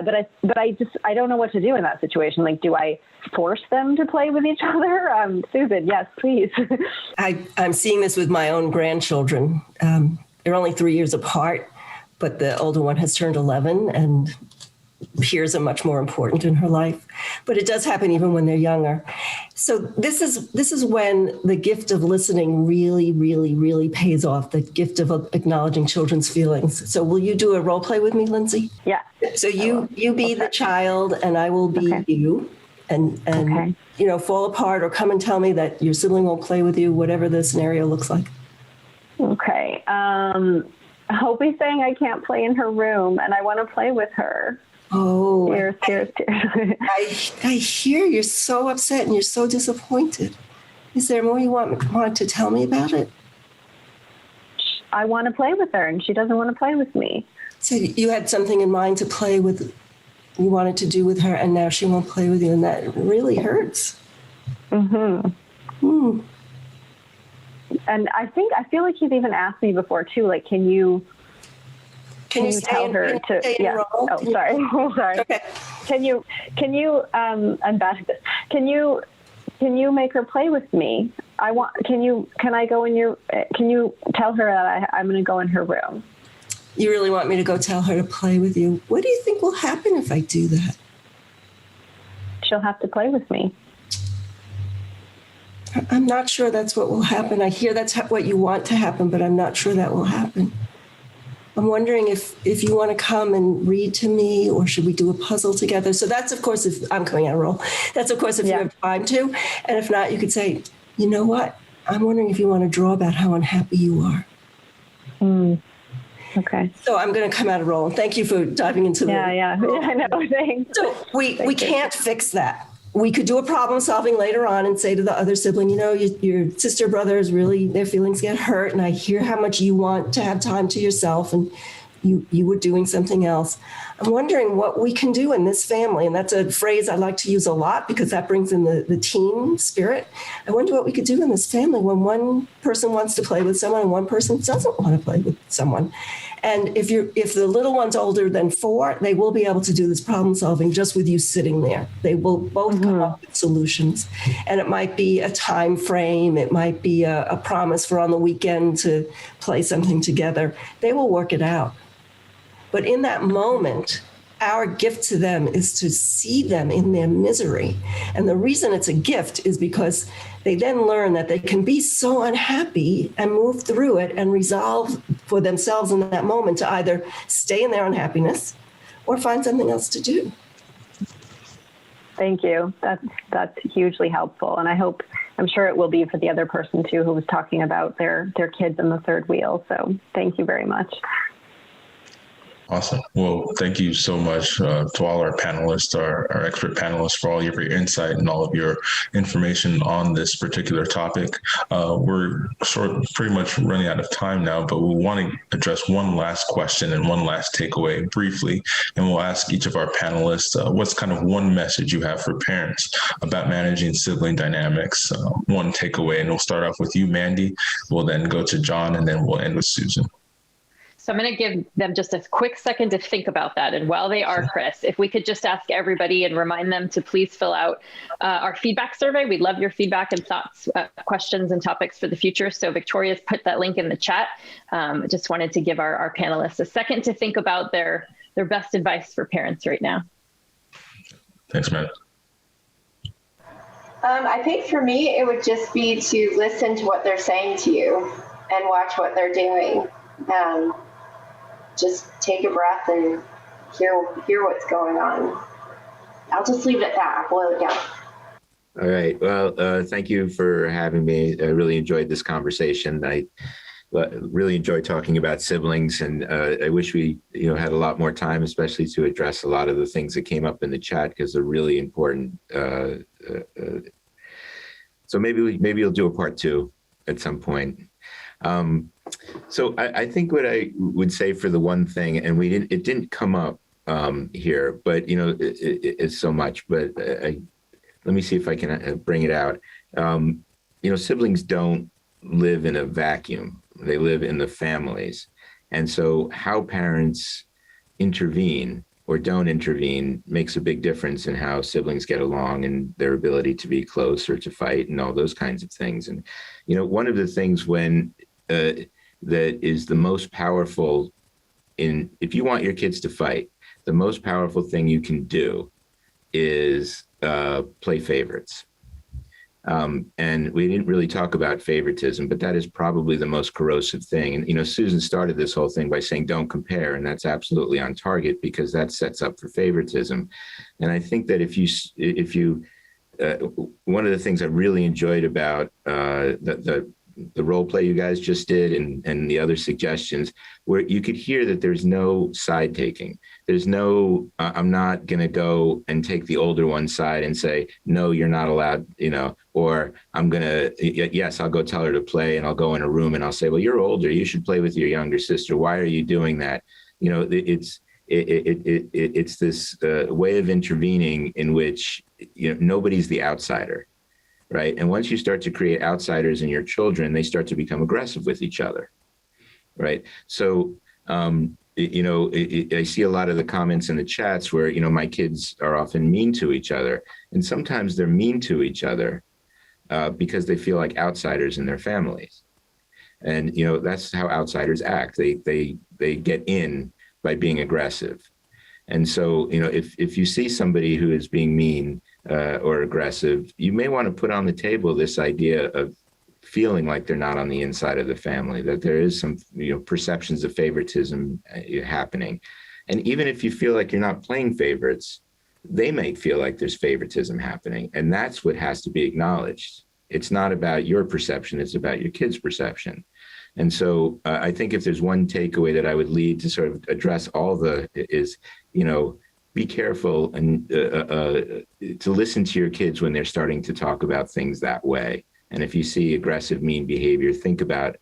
but I don't know what to do in that situation. Like, do I force them to play with each other? Susan, yes, please. I'm seeing this with my own grandchildren. They're only 3 years apart, but the older one has turned 11 and peers are much more important in her life. But it does happen even when they're younger. So this is when the gift of listening really, really, really pays off, the gift of acknowledging children's feelings. So will you do a role play with me, Lindsay? Yeah. So you be the child and I will be you. And fall apart or come and tell me that your sibling won't play with you, whatever the scenario looks like. Okay. Hope's saying I can't play in her room and I want to play with her. Oh, Tears. I hear you're so upset and you're so disappointed. Is there more you want to tell me about it? I want to play with her and she doesn't want to play with me. So you had something in mind to play with, you wanted to do with her, and now she won't play with you, and that really hurts. Mm-hmm. And I feel like he's even asked me before too, like, can you Can you tell her to? Yeah. Oh, sorry. Sorry. Okay. Can you unback this? Can you make her play with me? Can I go in your? Can you tell her that I'm going to go in her room? You really want me to go tell her to play with you? What do you think will happen if I do that? She'll have to play with me. I'm not sure that's what will happen. I hear that's what you want to happen, but I'm not sure that will happen. I'm wondering if you want to come and read to me, or should we do a puzzle together? So that's, of course, if I'm coming on a roll. That's, of course, if you have time to. And if not, you could say, you know what? I'm wondering if you want to draw about how unhappy you are. Okay. So I'm going to come out of roll. Thank you for diving into I know. Thanks. So we can't fix that. We could do a problem solving later on and say to the other sibling, you know, your sister, brother is really, their feelings get hurt. And I hear how much you want to have time to yourself, and you were doing something else. I'm wondering what we can do in this family. And that's a phrase I like to use a lot because that brings in the team spirit. I wonder what we could do in this family when one person wants to play with someone and one person doesn't want to play with someone. And if the little one's older than 4, they will be able to do this problem solving just with you sitting there. They will both come up with solutions. And it might be a time frame. It might be a promise for on the weekend to play something together. They will work it out. But in that moment, our gift to them is to see them in their misery. And the reason it's a gift is because they then learn that they can be so unhappy and move through it and resolve for themselves in that moment to either stay in their unhappiness or find something else to do. Thank you. That's hugely helpful. And I'm sure it will be for the other person too, who was talking about their kids in the third wheel. So thank you very much. Awesome. Well, thank you so much to all our panelists, our expert panelists, for all of your insight and all of your information on this particular topic. We're pretty much running out of time now, but we want to address one last question and one last takeaway briefly. And we'll ask each of our panelists, what's kind of one message you have for parents about managing sibling dynamics, one takeaway. And we'll start off with you, Mandy. We'll then go to John, and then we'll end with Susan. So I'm going to give them just a quick second to think about that. And while they are, Chris, if we could just ask everybody and remind them to please fill out our feedback survey. We'd love your feedback and thoughts, questions, and topics for the future. So Victoria's put that link in the chat. I just wanted to give our panelists a second to think about their best advice for parents right now. Thanks, man. I think for me, it would just be to listen to what they're saying to you and watch what they're doing. Just take a breath and hear what's going on. I'll just leave it at that. I'll boil it down. All right. Well, thank you for having me. I really enjoyed this conversation. I really enjoyed talking about siblings, and I wish we had a lot more time, especially to address a lot of the things that came up in the chat, because they're really important. So maybe you'll do a part 2 at some point. So I think what I would say for the one thing, and it didn't come up here, but it's so much. But let me see if I can bring it out. Siblings don't live in a vacuum; they live in the families, and so how parents intervene or don't intervene makes a big difference in how siblings get along and their ability to be close or to fight and all those kinds of things. And one of the things that is the most powerful if you want your kids to fight, the most powerful thing you can do is play favorites. And we didn't really talk about favoritism, but that is probably the most corrosive thing. And, Susan started this whole thing by saying, don't compare. And that's absolutely on target, because that sets up for favoritism. And I think that if you one of the things I really enjoyed about the role play you guys just did and the other suggestions, where you could hear that there's no side taking. There's no, I'm not going to go and take the older one's side and say, no, you're not allowed, or I'm going to, yes, I'll go tell her to play, and I'll go in a room and I'll say, well, you're older, you should play with your younger sister. Why are you doing that? It's this way of intervening in which, nobody's the outsider. Right. And once you start to create outsiders in your children, they start to become aggressive with each other. Right. So I see a lot of the comments in the chats where, my kids are often mean to each other. And sometimes they're mean to each other because they feel like outsiders in their families. And, that's how outsiders act. They get in by being aggressive. And so, if you see somebody who is being mean or aggressive, you may want to put on the table this idea of feeling like they're not on the inside of the family, that there is some, perceptions of favoritism happening. And even if you feel like you're not playing favorites, they may feel like there's favoritism happening. And that's what has to be acknowledged. It's not about your perception, it's about your kid's perception. And so I think if there's one takeaway that I would lead to sort of address is, be careful and to listen to your kids when they're starting to talk about things that way. And if you see aggressive, mean behavior, think about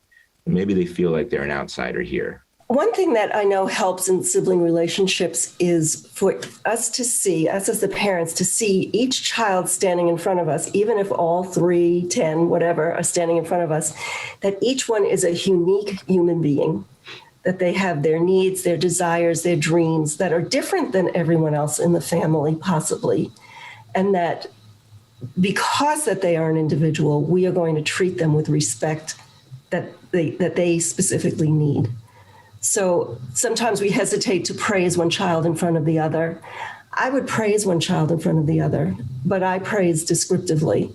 maybe they feel like they're an outsider here. One thing that I know helps in sibling relationships is for us as the parents, to see each child standing in front of us, even if all 3, 10, whatever, are standing in front of us, that each one is a unique human being, that they have their needs, their desires, their dreams that are different than everyone else in the family, possibly. And that because that they are an individual, we are going to treat them with respect that they specifically need. So sometimes we hesitate to praise one child in front of the other. I would praise one child in front of the other, but I praise descriptively.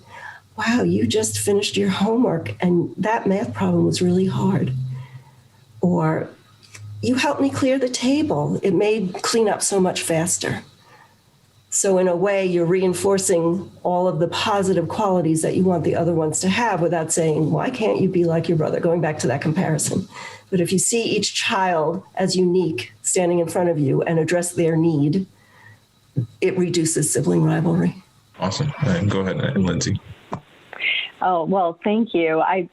Wow, you just finished your homework and that math problem was really hard. Or you helped me clear the table. It made cleanup so much faster. So in a way, you're reinforcing all of the positive qualities that you want the other ones to have without saying, why can't you be like your brother? Going back to that comparison. But if you see each child as unique standing in front of you and address their need, it reduces sibling rivalry. Awesome. Go ahead, Lindsay. Oh, well, thank you. I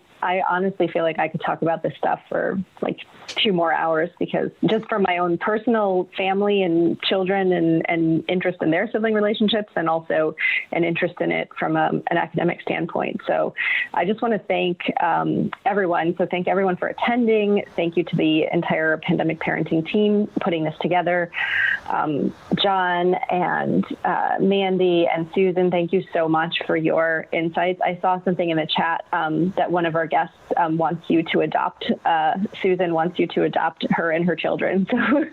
honestly feel like I could talk about this stuff for like 2 more hours, because just from my own personal family and children and interest in their sibling relationships, and also an interest in it from an academic standpoint. So I just want to thank everyone. So thank everyone for attending. Thank you to the entire pandemic parenting team putting this together. John and Mandy and Susan, thank you so much for your insights. I saw something in the chat that one of our guests wants you to adopt. Susan wants you to adopt her and her children. So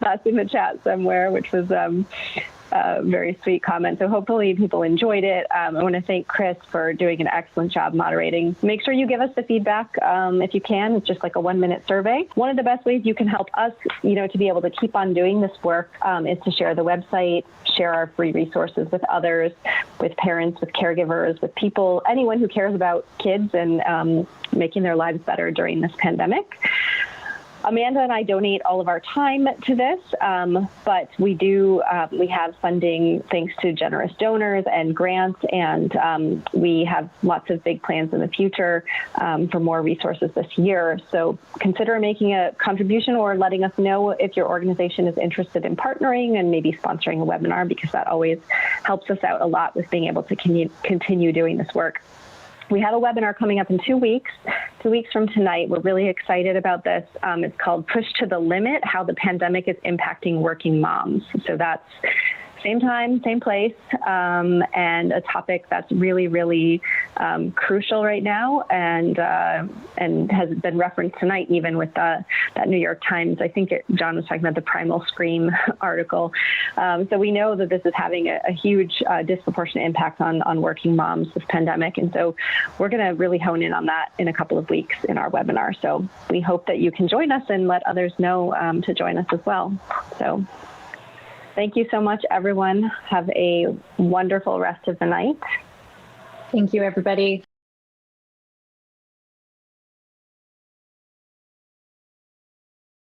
that's in the chat somewhere, which was a very sweet comment. So hopefully people enjoyed it. I want to thank Chris for doing an excellent job moderating. Make sure you give us the feedback if you can. It's just like a 1-minute survey. One of the best ways you can help us, to be able to keep on doing this work is to share the website, share our free resources with others, with parents, with caregivers, with people, anyone who cares about kids and making their lives better during this pandemic. Amanda and I donate all of our time to this, but we have funding thanks to generous donors and grants, and we have lots of big plans in the future for more resources this year. So consider making a contribution or letting us know if your organization is interested in partnering and maybe sponsoring a webinar, because that always helps us out a lot with being able to continue doing this work. We have a webinar coming up in 2 weeks, 2 weeks from tonight. We're really excited about this. It's called Push to the Limit, How the Pandemic is Impacting Working Moms. So that's same time, same place, and a topic that's really, really crucial right now, and has been referenced tonight, even with that New York Times. I think John was talking about the Primal Scream article. So we know that this is having a huge disproportionate impact on working moms, this pandemic. And so we're going to really hone in on that in a couple of weeks in our webinar. So we hope that you can join us and let others know to join us as well. So thank you so much, everyone. Have a wonderful rest of the night. Thank you, everybody.